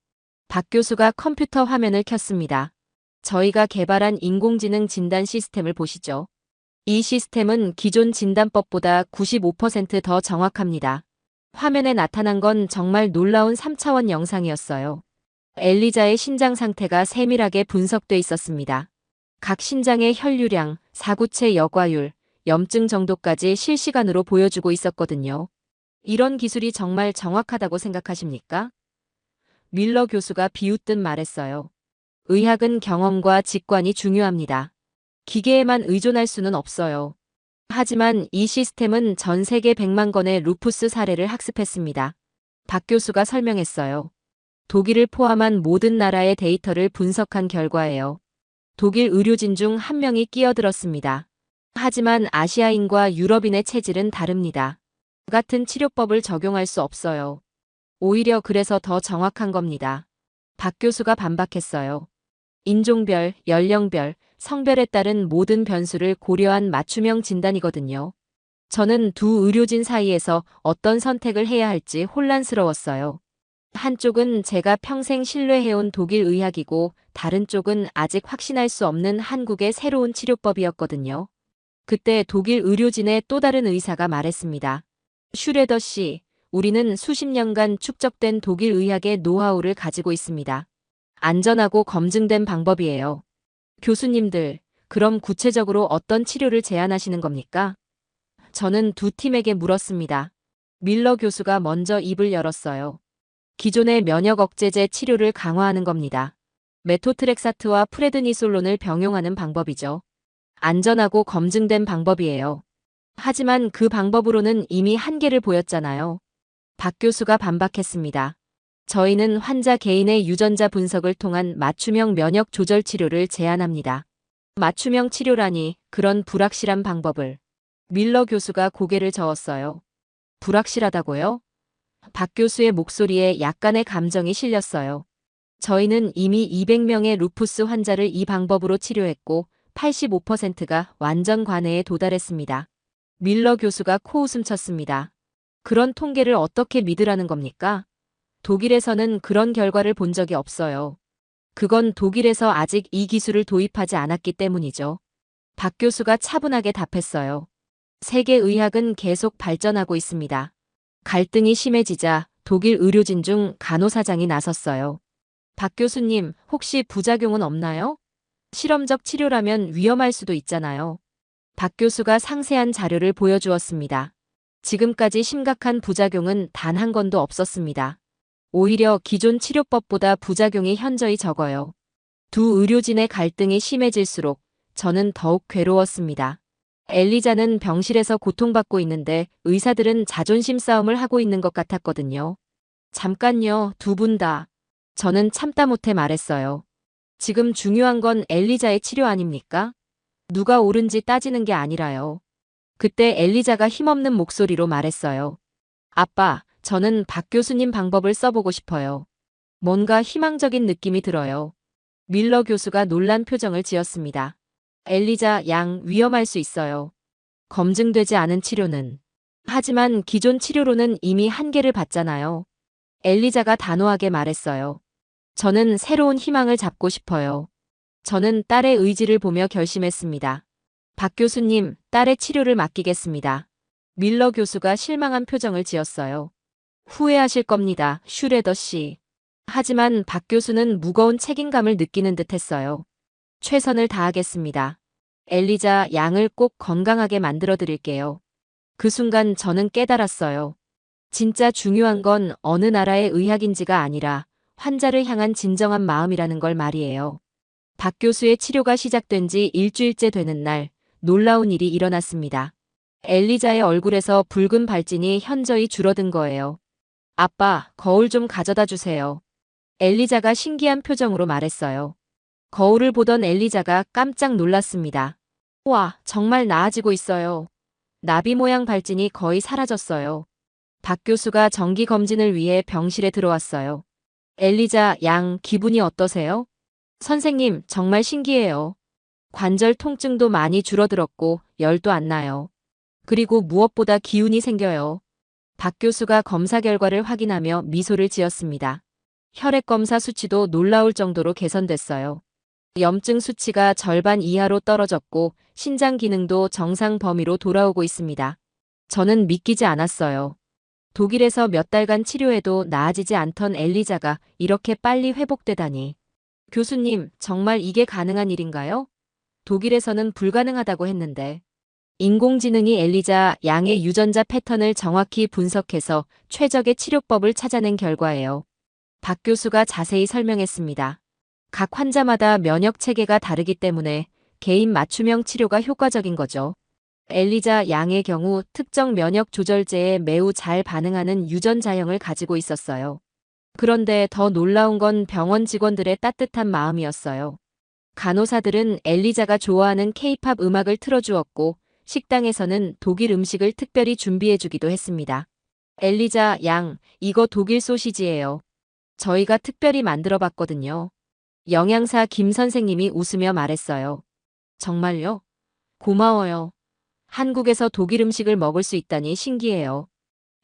박 교수가 컴퓨터 화면을 켰습니다. 저희가 개발한 인공지능 진단 시스템을 보시죠. 이 시스템은 기존 진단법보다 95% 더 정확합니다. 화면에 나타난 건 정말 놀라운 3차원 영상이었어요. 엘리자의 신장 상태가 세밀하게 분석돼 있었습니다. 각 신장의 혈류량, 사구체 여과율, 염증 정도까지 실시간으로 보여주고 있었거든요. 이런 기술이 정말 정확하다고 생각하십니까? 밀러 교수가 비웃듯 말했어요. 의학은 경험과 직관이 중요합니다. 기계에만 의존할 수는 없어요. 하지만 이 시스템은 전 세계 100만 건의 루푸스 사례를 학습했습니다. 박 교수가 설명했어요. 독일을 포함한 모든 나라의 데이터를 분석한 결과예요. 독일 의료진 중 한 명이 끼어들었습니다. 하지만 아시아인과 유럽인의 체질은 다릅니다. 같은 치료법을 적용할 수 없어요. 오히려 그래서 더 정확한 겁니다. 박 교수가 반박했어요. 인종별, 연령별, 성별에 따른 모든 변수를 고려한 맞춤형 진단이거든요. 저는 두 의료진 사이에서 어떤 선택을 해야 할지 혼란스러웠어요. 한쪽은 제가 평생 신뢰해온 독일 의학이고 다른 쪽은 아직 확신할 수 없는 한국의 새로운 치료법이었거든요. 그때 독일 의료진의 또 다른 의사가 말했습니다. 슈레더 씨, 우리는 수십 년간 축적된 독일 의학의 노하우를 가지고 있습니다. 안전하고 검증된 방법이에요. 교수님들, 그럼 구체적으로 어떤 치료를 제안하시는 겁니까? 저는 두 팀에게 물었습니다. 밀러 교수가 먼저 입을 열었어요. 기존의 면역 억제제 치료를 강화하는 겁니다. 메토트렉사트와 프레드니솔론을 병용하는 방법이죠. 안전하고 검증된 방법이에요. 하지만 그 방법으로는 이미 한계를 보였잖아요. 박 교수가 반박했습니다. 저희는 환자 개인의 유전자 분석을 통한 맞춤형 면역 조절 치료를 제안합니다. 맞춤형 치료라니 그런 불확실한 방법을. 밀러 교수가 고개를 저었어요. 불확실하다고요? 박 교수의 목소리에 약간의 감정이 실렸어요. 저희는 이미 200명의 루푸스 환자를 이 방법으로 치료했고 85%가 완전 관해에 도달했습니다. 밀러 교수가 코웃음 쳤습니다. 그런 통계를 어떻게 믿으라는 겁니까? 독일에서는 그런 결과를 본 적이 없어요. 그건 독일에서 아직 이 기술을 도입하지 않았기 때문이죠. 박 교수가 차분하게 답했어요. 세계 의학은 계속 발전하고 있습니다. 갈등이 심해지자 독일 의료진 중 간호사장이 나섰어요. 박 교수님, 혹시 부작용은 없나요? 실험적 치료라면 위험할 수도 있잖아요. 박 교수가 상세한 자료를 보여주었습니다. 지금까지 심각한 부작용은 단 한 건도 없었습니다. 오히려 기존 치료법보다 부작용이 현저히 적어요. 두 의료진의 갈등이 심해질수록 저는 더욱 괴로웠습니다. 엘리자는 병실에서 고통받고 있는데 의사들은 자존심 싸움을 하고 있는 것 같았거든요. 잠깐요, 두 분 다. 저는 참다 못해 말했어요. 지금 중요한 건 엘리자의 치료 아닙니까? 누가 옳은지 따지는 게 아니라요. 그때 엘리자가 힘없는 목소리로 말했어요. 아빠, 저는 박 교수님 방법을 써보고 싶어요. 뭔가 희망적인 느낌이 들어요. 밀러 교수가 놀란 표정을 지었습니다. 엘리자 양, 위험할 수 있어요. 검증되지 않은 치료는. 하지만 기존 치료로는 이미 한계를 봤잖아요. 엘리자가 단호하게 말했어요. 저는 새로운 희망을 잡고 싶어요. 저는 딸의 의지를 보며 결심했습니다. 박 교수님, 딸의 치료를 맡기겠습니다. 밀러 교수가 실망한 표정을 지었어요. 후회하실 겁니다, 슈레더 씨. 하지만 박 교수는 무거운 책임감을 느끼는 듯했어요. 최선을 다하겠습니다. 엘리자 양을 꼭 건강하게 만들어 드릴게요. 그 순간 저는 깨달았어요. 진짜 중요한 건 어느 나라의 의학인지가 아니라 환자를 향한 진정한 마음이라는 걸 말이에요. 박 교수의 치료가 시작된 지 일주일째 되는 날, 놀라운 일이 일어났습니다. 엘리자의 얼굴에서 붉은 발진이 현저히 줄어든 거예요. 아빠, 거울 좀 가져다 주세요. 엘리자가 신기한 표정으로 말했어요. 거울을 보던 엘리자가 깜짝 놀랐습니다. 와, 정말 나아지고 있어요. 나비 모양 발진이 거의 사라졌어요. 박 교수가 정기 검진을 위해 병실에 들어왔어요. 엘리자 양, 기분이 어떠세요? 선생님, 정말 신기해요. 관절 통증도 많이 줄어들었고 열도 안 나요. 그리고 무엇보다 기운이 생겨요. 박 교수가 검사 결과를 확인하며 미소를 지었습니다. 혈액 검사 수치도 놀라울 정도로 개선됐어요. 염증 수치가 절반 이하로 떨어졌고 신장 기능도 정상 범위로 돌아오고 있습니다. 저는 믿기지 않았어요. 독일에서 몇 달간 치료해도 나아지지 않던 엘리자가 이렇게 빨리 회복되다니. 교수님, 정말 이게 가능한 일인가요? 독일에서는 불가능하다고 했는데. 인공지능이 엘리자 양의 유전자 패턴을 정확히 분석해서 최적의 치료법을 찾아낸 결과예요. 박 교수가 자세히 설명했습니다. 각 환자마다 면역 체계가 다르기 때문에 개인 맞춤형 치료가 효과적인 거죠. 엘리자 양의 경우 특정 면역 조절제에 매우 잘 반응하는 유전자형을 가지고 있었어요. 그런데 더 놀라운 건 병원 직원들의 따뜻한 마음이었어요. 간호사들은 엘리자가 좋아하는 케이팝 음악을 틀어주었고 식당에서는 독일 음식을 특별히 준비해주기도 했습니다. 엘리자 양, 이거 독일 소시지예요. 저희가 특별히 만들어봤거든요. 영양사 김 선생님이 웃으며 말했어요. 정말요? 고마워요. 한국에서 독일 음식을 먹을 수 있다니 신기해요.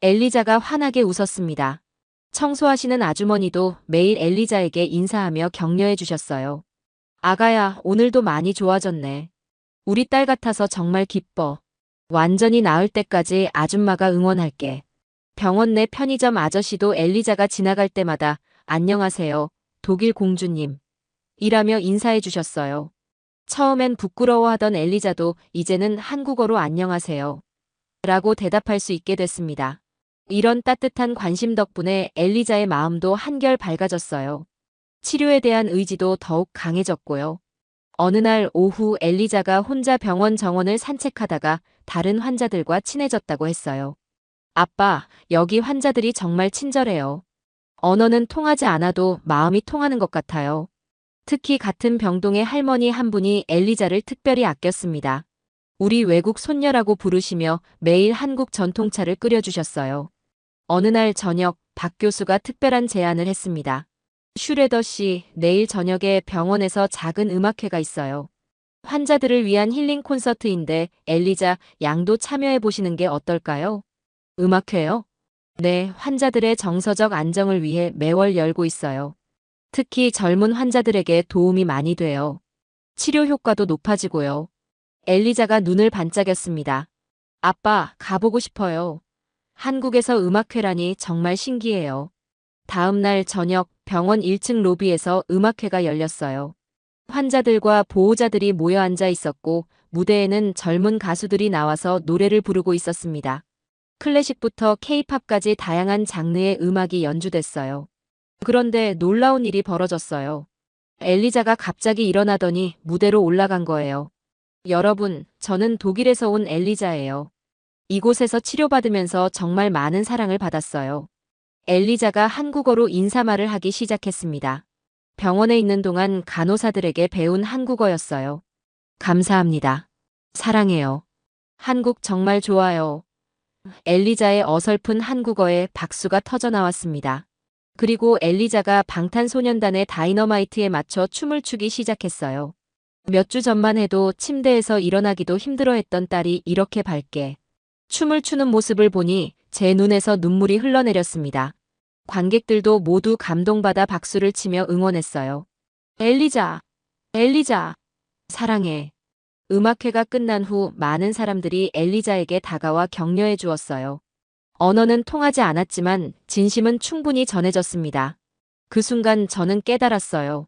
엘리자가 환하게 웃었습니다. 청소하시는 아주머니도 매일 엘리자에게 인사하며 격려해 주셨어요. 아가야, 오늘도 많이 좋아졌네. 우리 딸 같아서 정말 기뻐. 완전히 나을 때까지 아줌마가 응원할게. 병원 내 편의점 아저씨도 엘리자가 지나갈 때마다 안녕하세요, 독일 공주님. 이라며 인사해 주셨어요. 처음엔 부끄러워하던 엘리자도 이제는 한국어로 안녕하세요. 라고 대답할 수 있게 됐습니다. 이런 따뜻한 관심 덕분에 엘리자의 마음도 한결 밝아졌어요. 치료에 대한 의지도 더욱 강해졌고요. 어느 날 오후 엘리자가 혼자 병원 정원을 산책하다가 다른 환자들과 친해졌다고 했어요. 아빠, 여기 환자들이 정말 친절해요. 언어는 통하지 않아도 마음이 통하는 것 같아요. 특히 같은 병동의 할머니 한 분이 엘리자를 특별히 아꼈습니다. 우리 외국 손녀라고 부르시며 매일 한국 전통차를 끓여주셨어요. 어느 날 저녁 박 교수가 특별한 제안을 했습니다. 슈레더 씨, 내일 저녁에 병원에서 작은 음악회가 있어요. 환자들을 위한 힐링 콘서트인데 엘리자 양도 참여해 보시는 게 어떨까요? 음악회요? 네, 환자들의 정서적 안정을 위해 매월 열고 있어요. 특히 젊은 환자들에게 도움이 많이 돼요. 치료 효과도 높아지고요. 엘리자가 눈을 반짝였습니다. 아빠, 가보고 싶어요. 한국에서 음악회라니 정말 신기해요. 다음 날 저녁 병원 1층 로비에서 음악회가 열렸어요. 환자들과 보호자들이 모여 앉아 있었고 무대에는 젊은 가수들이 나와서 노래를 부르고 있었습니다. 클래식부터 케이팝까지 다양한 장르의 음악이 연주됐어요. 그런데 놀라운 일이 벌어졌어요. 엘리자가 갑자기 일어나더니 무대로 올라간 거예요. 여러분, 저는 독일에서 온 엘리자예요. 이곳에서 치료받으면서 정말 많은 사랑을 받았어요. 엘리자가 한국어로 인사말을 하기 시작했습니다. 병원에 있는 동안 간호사들에게 배운 한국어였어요. 감사합니다. 사랑해요. 한국 정말 좋아요. 엘리자의 어설픈 한국어에 박수가 터져 나왔습니다. 그리고 엘리자가 방탄소년단의 다이너마이트에 맞춰 춤을 추기 시작했어요. 몇 주 전만 해도 침대에서 일어나기도 힘들어했던 딸이 이렇게 밝게 춤을 추는 모습을 보니 제 눈에서 눈물이 흘러내렸습니다. 관객들도 모두 감동받아 박수를 치며 응원했어요. 엘리자, 엘리자, 사랑해. 음악회가 끝난 후 많은 사람들이 엘리자에게 다가와 격려해 주었어요. 언어는 통하지 않았지만 진심은 충분히 전해졌습니다. 그 순간 저는 깨달았어요.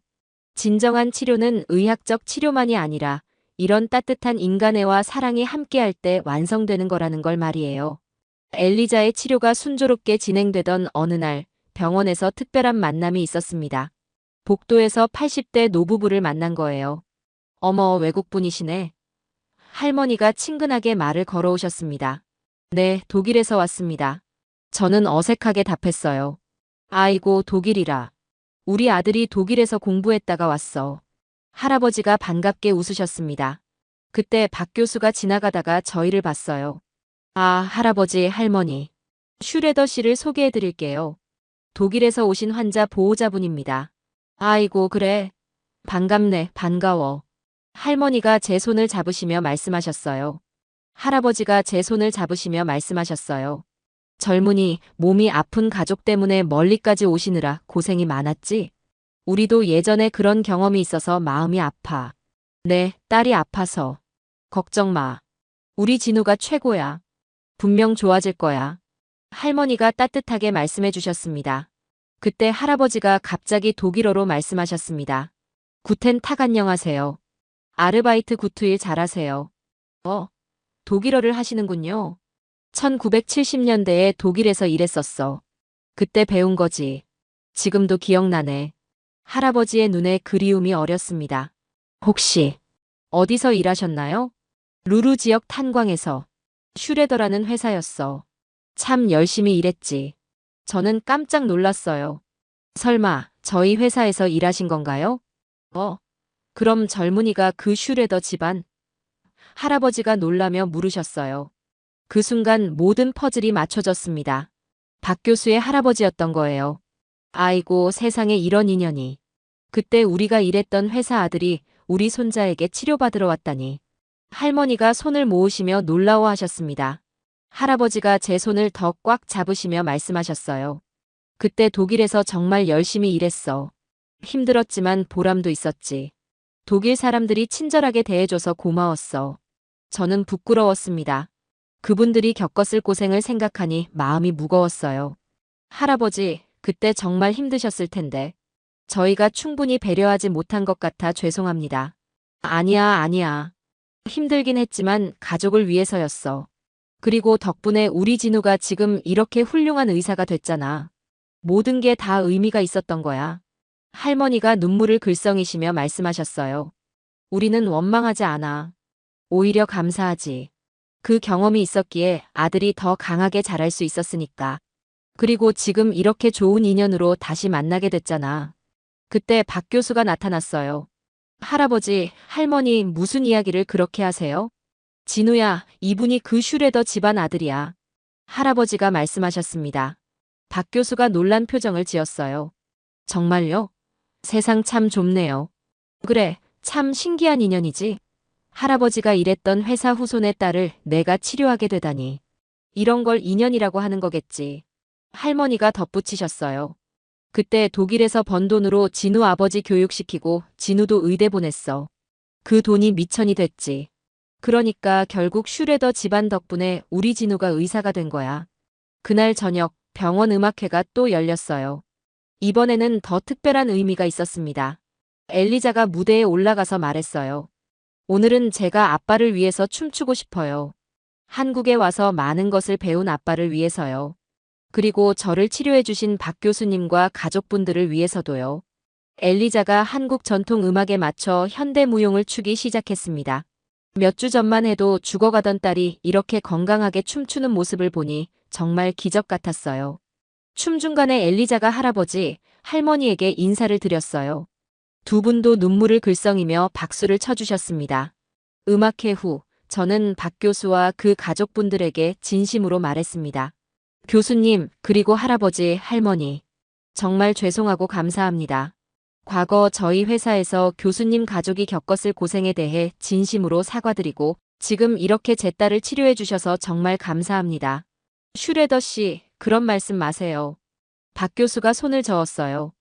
진정한 치료는 의학적 치료만이 아니라 이런 따뜻한 인간애와 사랑이 함께할 때 완성되는 거라는 걸 말이에요. 엘리자의 치료가 순조롭게 진행되던 어느 날 병원에서 특별한 만남이 있었습니다. 복도에서 80대 노부부를 만난 거예요. 어머, 외국분이시네. 할머니가 친근하게 말을 걸어오셨습니다. 네, 독일에서 왔습니다. 저는 어색하게 답했어요. 아이고, 독일이라. 우리 아들이 독일에서 공부했다가 왔어. 할아버지가 반갑게 웃으셨습니다. 그때 박 교수가 지나가다가 저희를 봤어요. 아, 할아버지, 할머니. 슈레더 씨를 소개해 드릴게요. 독일에서 오신 환자 보호자분입니다. 아이고, 그래. 반갑네, 반가워. 할머니가 제 손을 잡으시며 말씀하셨어요. 할아버지가 제 손을 잡으시며 말씀하셨어요. 젊은이, 몸이 아픈 가족 때문에 멀리까지 오시느라 고생이 많았지? 우리도 예전에 그런 경험이 있어서 마음이 아파. 네, 딸이 아파서. 걱정 마. 우리 진우가 최고야. 분명 좋아질 거야. 할머니가 따뜻하게 말씀해 주셨습니다. 그때 할아버지가 갑자기 독일어로 말씀하셨습니다. 구텐 탁 안녕하세요. 아르바이트 구트일 잘하세요. 독일어를 하시는군요. 1970년대에 독일에서 일했었어. 그때 배운 거지. 지금도 기억나네. 할아버지의 눈에 그리움이 어렸습니다. 혹시 어디서 일하셨나요? 루루 지역 탄광에서. 슈레더라는 회사였어. 참 열심히 일했지. 저는 깜짝 놀랐어요. 설마 저희 회사에서 일하신 건가요? 그럼 젊은이가 그 슈레더 집안? 할아버지가 놀라며 물으셨어요. 그 순간 모든 퍼즐이 맞춰졌습니다. 박 교수의 할아버지였던 거예요. 아이고, 세상에 이런 인연이. 그때 우리가 일했던 회사 아들이 우리 손자에게 치료받으러 왔다니. 할머니가 손을 모으시며 놀라워하셨습니다. 할아버지가 제 손을 더 꽉 잡으시며 말씀하셨어요. 그때 독일에서 정말 열심히 일했어. 힘들었지만 보람도 있었지. 독일 사람들이 친절하게 대해줘서 고마웠어. 저는 부끄러웠습니다. 그분들이 겪었을 고생을 생각하니 마음이 무거웠어요. 할아버지, 그때 정말 힘드셨을 텐데. 저희가 충분히 배려하지 못한 것 같아 죄송합니다. 아니야. 힘들긴 했지만 가족을 위해서였어. 그리고 덕분에 우리 진우가 지금 이렇게 훌륭한 의사가 됐잖아. 모든 게 다 의미가 있었던 거야. 할머니가 눈물을 글썽이시며 말씀하셨어요. 우리는 원망하지 않아. 오히려 감사하지. 그 경험이 있었기에 아들이 더 강하게 자랄 수 있었으니까. 그리고 지금 이렇게 좋은 인연으로 다시 만나게 됐잖아. 그때 박 교수가 나타났어요. 할아버지, 할머니 무슨 이야기를 그렇게 하세요? 진우야, 이분이 그 슈레더 집안 아들이야. 할아버지가 말씀하셨습니다. 박 교수가 놀란 표정을 지었어요. 정말요? 세상 참 좁네요. 그래, 참 신기한 인연이지. 할아버지가 일했던 회사 후손의 딸을 내가 치료하게 되다니. 이런 걸 인연이라고 하는 거겠지. 할머니가 덧붙이셨어요. 그때 독일에서 번 돈으로 진우 아버지 교육시키고 진우도 의대 보냈어. 그 돈이 미천이 됐지. 그러니까 결국 슈레더 집안 덕분에 우리 진우가 의사가 된 거야. 그날 저녁 병원 음악회가 또 열렸어요. 이번에는 더 특별한 의미가 있었습니다. 엘리자가 무대에 올라가서 말했어요. 오늘은 제가 아빠를 위해서 춤추고 싶어요. 한국에 와서 많은 것을 배운 아빠를 위해서요. 그리고 저를 치료해주신 박 교수님과 가족분들을 위해서도요. 엘리자가 한국 전통 음악에 맞춰 현대무용을 추기 시작했습니다. 몇 주 전만 해도 죽어가던 딸이 이렇게 건강하게 춤추는 모습을 보니 정말 기적 같았어요. 춤 중간에 엘리자가 할아버지, 할머니에게 인사를 드렸어요. 두 분도 눈물을 글썽이며 박수를 쳐주셨습니다. 음악회 후 저는 박 교수와 그 가족분들에게 진심으로 말했습니다. 교수님, 그리고 할아버지, 할머니. 정말 죄송하고 감사합니다. 과거 저희 회사에서 교수님 가족이 겪었을 고생에 대해 진심으로 사과드리고 지금 이렇게 제 딸을 치료해 주셔서 정말 감사합니다. 슈레더 씨, 그런 말씀 마세요. 박 교수가 손을 저었어요.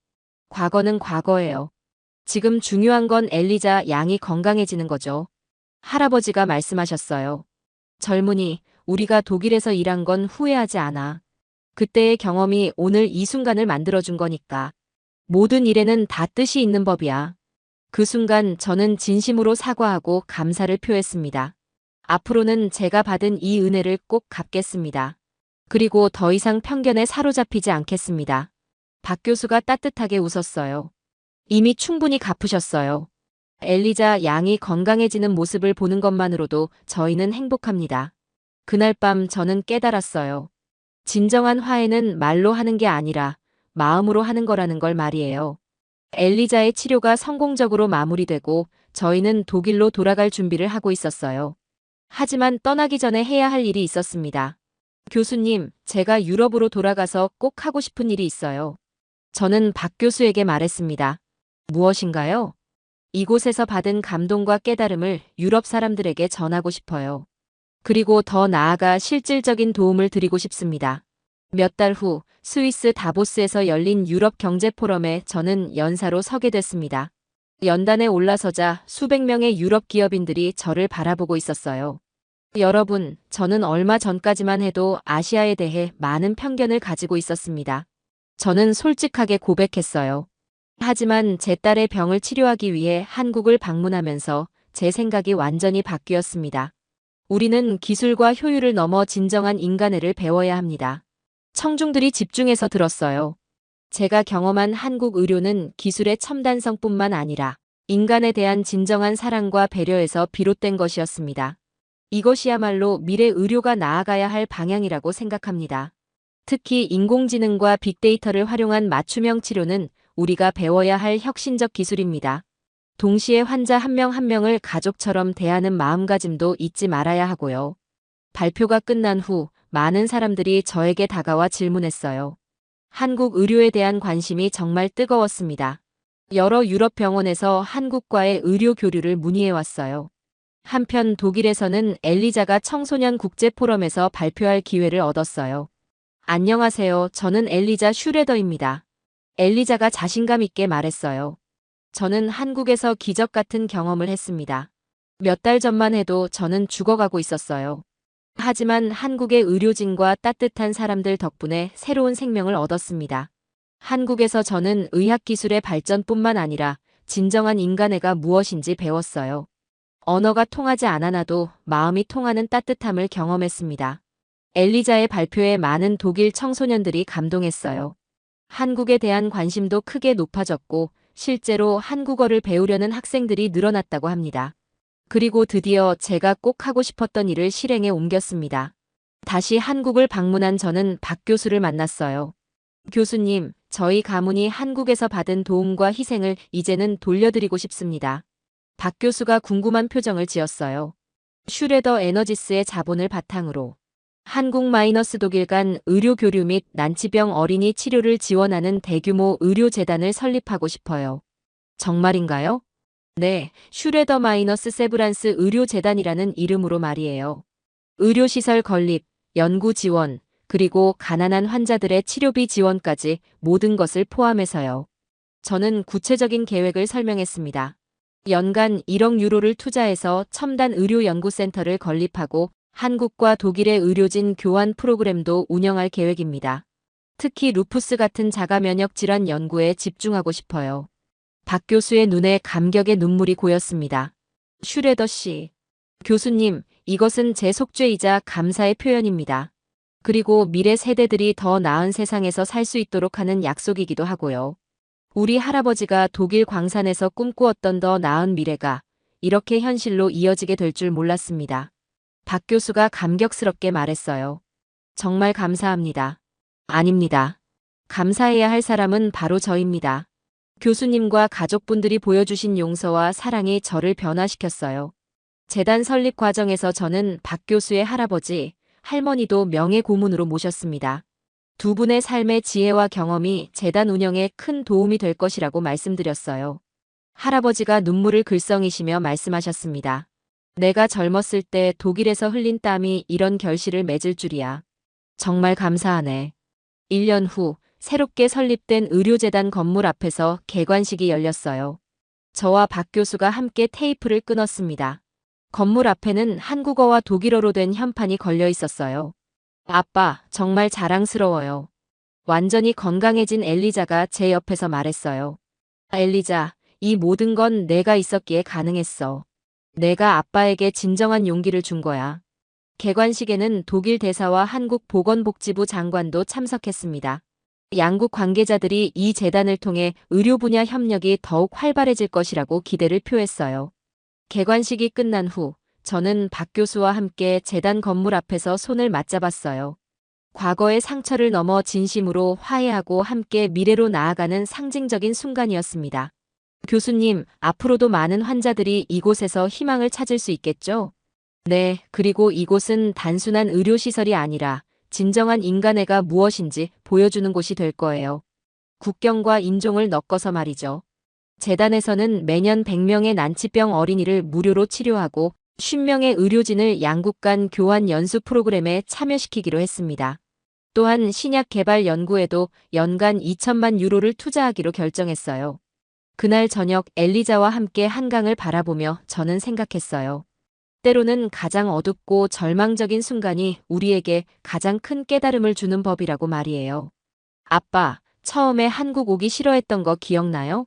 과거는 과거예요. 지금 중요한 건 엘리자 양이 건강해지는 거죠. 할아버지가 말씀하셨어요. 젊은이, 우리가 독일에서 일한 건 후회하지 않아. 그때의 경험이 오늘 이 순간을 만들어준 거니까. 모든 일에는 다 뜻이 있는 법이야. 그 순간 저는 진심으로 사과하고 감사를 표했습니다. 앞으로는 제가 받은 이 은혜를 꼭 갚겠습니다. 그리고 더 이상 편견에 사로잡히지 않겠습니다. 박 교수가 따뜻하게 웃었어요. 이미 충분히 갚으셨어요. 엘리자 양이 건강해지는 모습을 보는 것만으로도 저희는 행복합니다. 그날 밤 저는 깨달았어요. 진정한 화해는 말로 하는 게 아니라 마음으로 하는 거라는 걸 말이에요. 엘리자의 치료가 성공적으로 마무리되고 저희는 독일로 돌아갈 준비를 하고 있었어요. 하지만 떠나기 전에 해야 할 일이 있었습니다. 교수님, 제가 유럽으로 돌아가서 꼭 하고 싶은 일이 있어요. 저는 박 교수에게 말했습니다. 무엇인가요? 이곳에서 받은 감동과 깨달음을 유럽 사람들에게 전하고 싶어요. 그리고 더 나아가 실질적인 도움을 드리고 싶습니다. 몇 달 후 스위스 다보스에서 열린 유럽 경제 포럼에 저는 연사로 서게 됐습니다. 연단에 올라서자 수백 명의 유럽 기업인들이 저를 바라보고 있었어요. 여러분, 저는 얼마 전까지만 해도 아시아에 대해 많은 편견을 가지고 있었습니다. 저는 솔직하게 고백했어요. 하지만 제 딸의 병을 치료하기 위해 한국을 방문하면서 제 생각이 완전히 바뀌었습니다. 우리는 기술과 효율을 넘어 진정한 인간애를 배워야 합니다. 청중들이 집중해서 들었어요. 제가 경험한 한국 의료는 기술의 첨단성뿐만 아니라 인간에 대한 진정한 사랑과 배려에서 비롯된 것이었습니다. 이것이야말로 미래 의료가 나아가야 할 방향이라고 생각합니다. 특히 인공지능과 빅데이터를 활용한 맞춤형 치료는 우리가 배워야 할 혁신적 기술입니다. 동시에 환자 한 명 한 명을 가족처럼 대하는 마음가짐도 잊지 말아야 하고요. 발표가 끝난 후 많은 사람들이 저에게 다가와 질문했어요. 한국 의료에 대한 관심이 정말 뜨거웠습니다. 여러 유럽 병원에서 한국과의 의료 교류를 문의해왔어요. 한편 독일에서는 엘리자가 청소년 국제 포럼에서 발표할 기회를 얻었어요. 안녕하세요. 저는 엘리자 슈레더입니다. 엘리자가 자신감 있게 말했어요. 저는 한국에서 기적 같은 경험을 했습니다. 몇 달 전만 해도 저는 죽어가고 있었어요. 하지만 한국의 의료진과 따뜻한 사람들 덕분에 새로운 생명을 얻었습니다. 한국에서 저는 의학기술의 발전뿐만 아니라 진정한 인간애가 무엇인지 배웠어요. 언어가 통하지 않아도 마음이 통하는 따뜻함을 경험했습니다. 엘리자의 발표에 많은 독일 청소년들이 감동했어요. 한국에 대한 관심도 크게 높아졌고 실제로 한국어를 배우려는 학생들이 늘어났다고 합니다. 그리고 드디어 제가 꼭 하고 싶었던 일을 실행에 옮겼습니다. 다시 한국을 방문한 저는 박 교수를 만났어요. 교수님, 저희 가문이 한국에서 받은 도움과 희생을 이제는 돌려드리고 싶습니다. 박 교수가 궁금한 표정을 지었어요. 슈레더 에너지스의 자본을 바탕으로 한국-독일 간 의료 교류 및 난치병 어린이 치료를 지원하는 대규모 의료재단을 설립하고 싶어요. 정말인가요? 네, 슈레더-세브란스 의료재단이라는 이름으로 말이에요. 의료시설 건립, 연구 지원, 그리고 가난한 환자들의 치료비 지원까지 모든 것을 포함해서요. 저는 구체적인 계획을 설명했습니다. 연간 1억 유로를 투자해서 첨단 의료연구센터를 건립하고 한국과 독일의 의료진 교환 프로그램도 운영할 계획입니다. 특히 루푸스 같은 자가 면역 질환 연구에 집중하고 싶어요. 박 교수의 눈에 감격의 눈물이 고였습니다. 슈레더 씨. 교수님, 이것은 제 속죄이자 감사의 표현입니다. 그리고 미래 세대들이 더 나은 세상에서 살 수 있도록 하는 약속이기도 하고요. 우리 할아버지가 독일 광산에서 꿈꾸었던 더 나은 미래가 이렇게 현실로 이어지게 될 줄 몰랐습니다. 박 교수가 감격스럽게 말했어요. 정말 감사합니다. 아닙니다. 감사해야 할 사람은 바로 저입니다. 교수님과 가족분들이 보여주신 용서와 사랑이 저를 변화시켰어요. 재단 설립 과정에서 저는 박 교수의 할아버지, 할머니도 명예 고문으로 모셨습니다. 두 분의 삶의 지혜와 경험이 재단 운영에 큰 도움이 될 것이라고 말씀드렸어요. 할아버지가 눈물을 글썽이시며 말씀하셨습니다. 내가 젊었을 때 독일에서 흘린 땀이 이런 결실을 맺을 줄이야. 정말 감사하네. 1년 후 새롭게 설립된 의료재단 건물 앞에서 개관식이 열렸어요. 저와 박 교수가 함께 테이프를 끊었습니다. 건물 앞에는 한국어와 독일어로 된 현판이 걸려 있었어요. 아빠, 정말 자랑스러워요. 완전히 건강해진 엘리자가 제 옆에서 말했어요. 엘리자, 이 모든 건 내가 있었기에 가능했어. 내가 아빠에게 진정한 용기를 준 거야. 개관식에는 독일 대사와 한국 보건복지부 장관도 참석했습니다. 양국 관계자들이 이 재단을 통해 의료 분야 협력이 더욱 활발해질 것이라고 기대를 표했어요. 개관식이 끝난 후 저는 박 교수와 함께 재단 건물 앞에서 손을 맞잡았어요. 과거의 상처를 넘어 진심으로 화해하고 함께 미래로 나아가는 상징적인 순간이었습니다. 교수님, 앞으로도 많은 환자들이 이곳에서 희망을 찾을 수 있겠죠? 네, 그리고 이곳은 단순한 의료시설이 아니라 진정한 인간애가 무엇인지 보여주는 곳이 될 거예요. 국경과 인종을 넘어서 말이죠. 재단에서는 매년 100명의 난치병 어린이를 무료로 치료하고 50명의 의료진을 양국 간 교환 연수 프로그램에 참여시키기로 했습니다. 또한 신약 개발 연구에도 연간 2천만 유로를 투자하기로 결정했어요. 그날 저녁 엘리자와 함께 한강을 바라보며 저는 생각했어요. 때로는 가장 어둡고 절망적인 순간이 우리에게 가장 큰 깨달음을 주는 법이라고 말이에요. 아빠, 처음에 한국 오기 싫어했던 거 기억나요?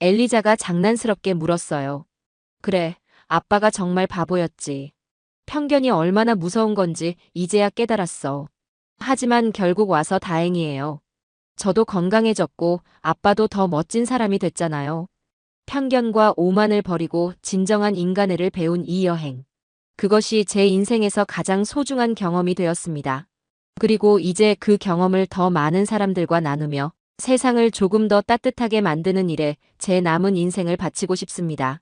엘리자가 장난스럽게 물었어요. 그래, 아빠가 정말 바보였지. 편견이 얼마나 무서운 건지 이제야 깨달았어. 하지만 결국 와서 다행이에요. 저도 건강해졌고 아빠도 더 멋진 사람이 됐잖아요. 편견과 오만을 버리고 진정한 인간애를 배운 이 여행. 그것이 제 인생에서 가장 소중한 경험이 되었습니다. 그리고 이제 그 경험을 더 많은 사람들과 나누며 세상을 조금 더 따뜻하게 만드는 일에 제 남은 인생을 바치고 싶습니다.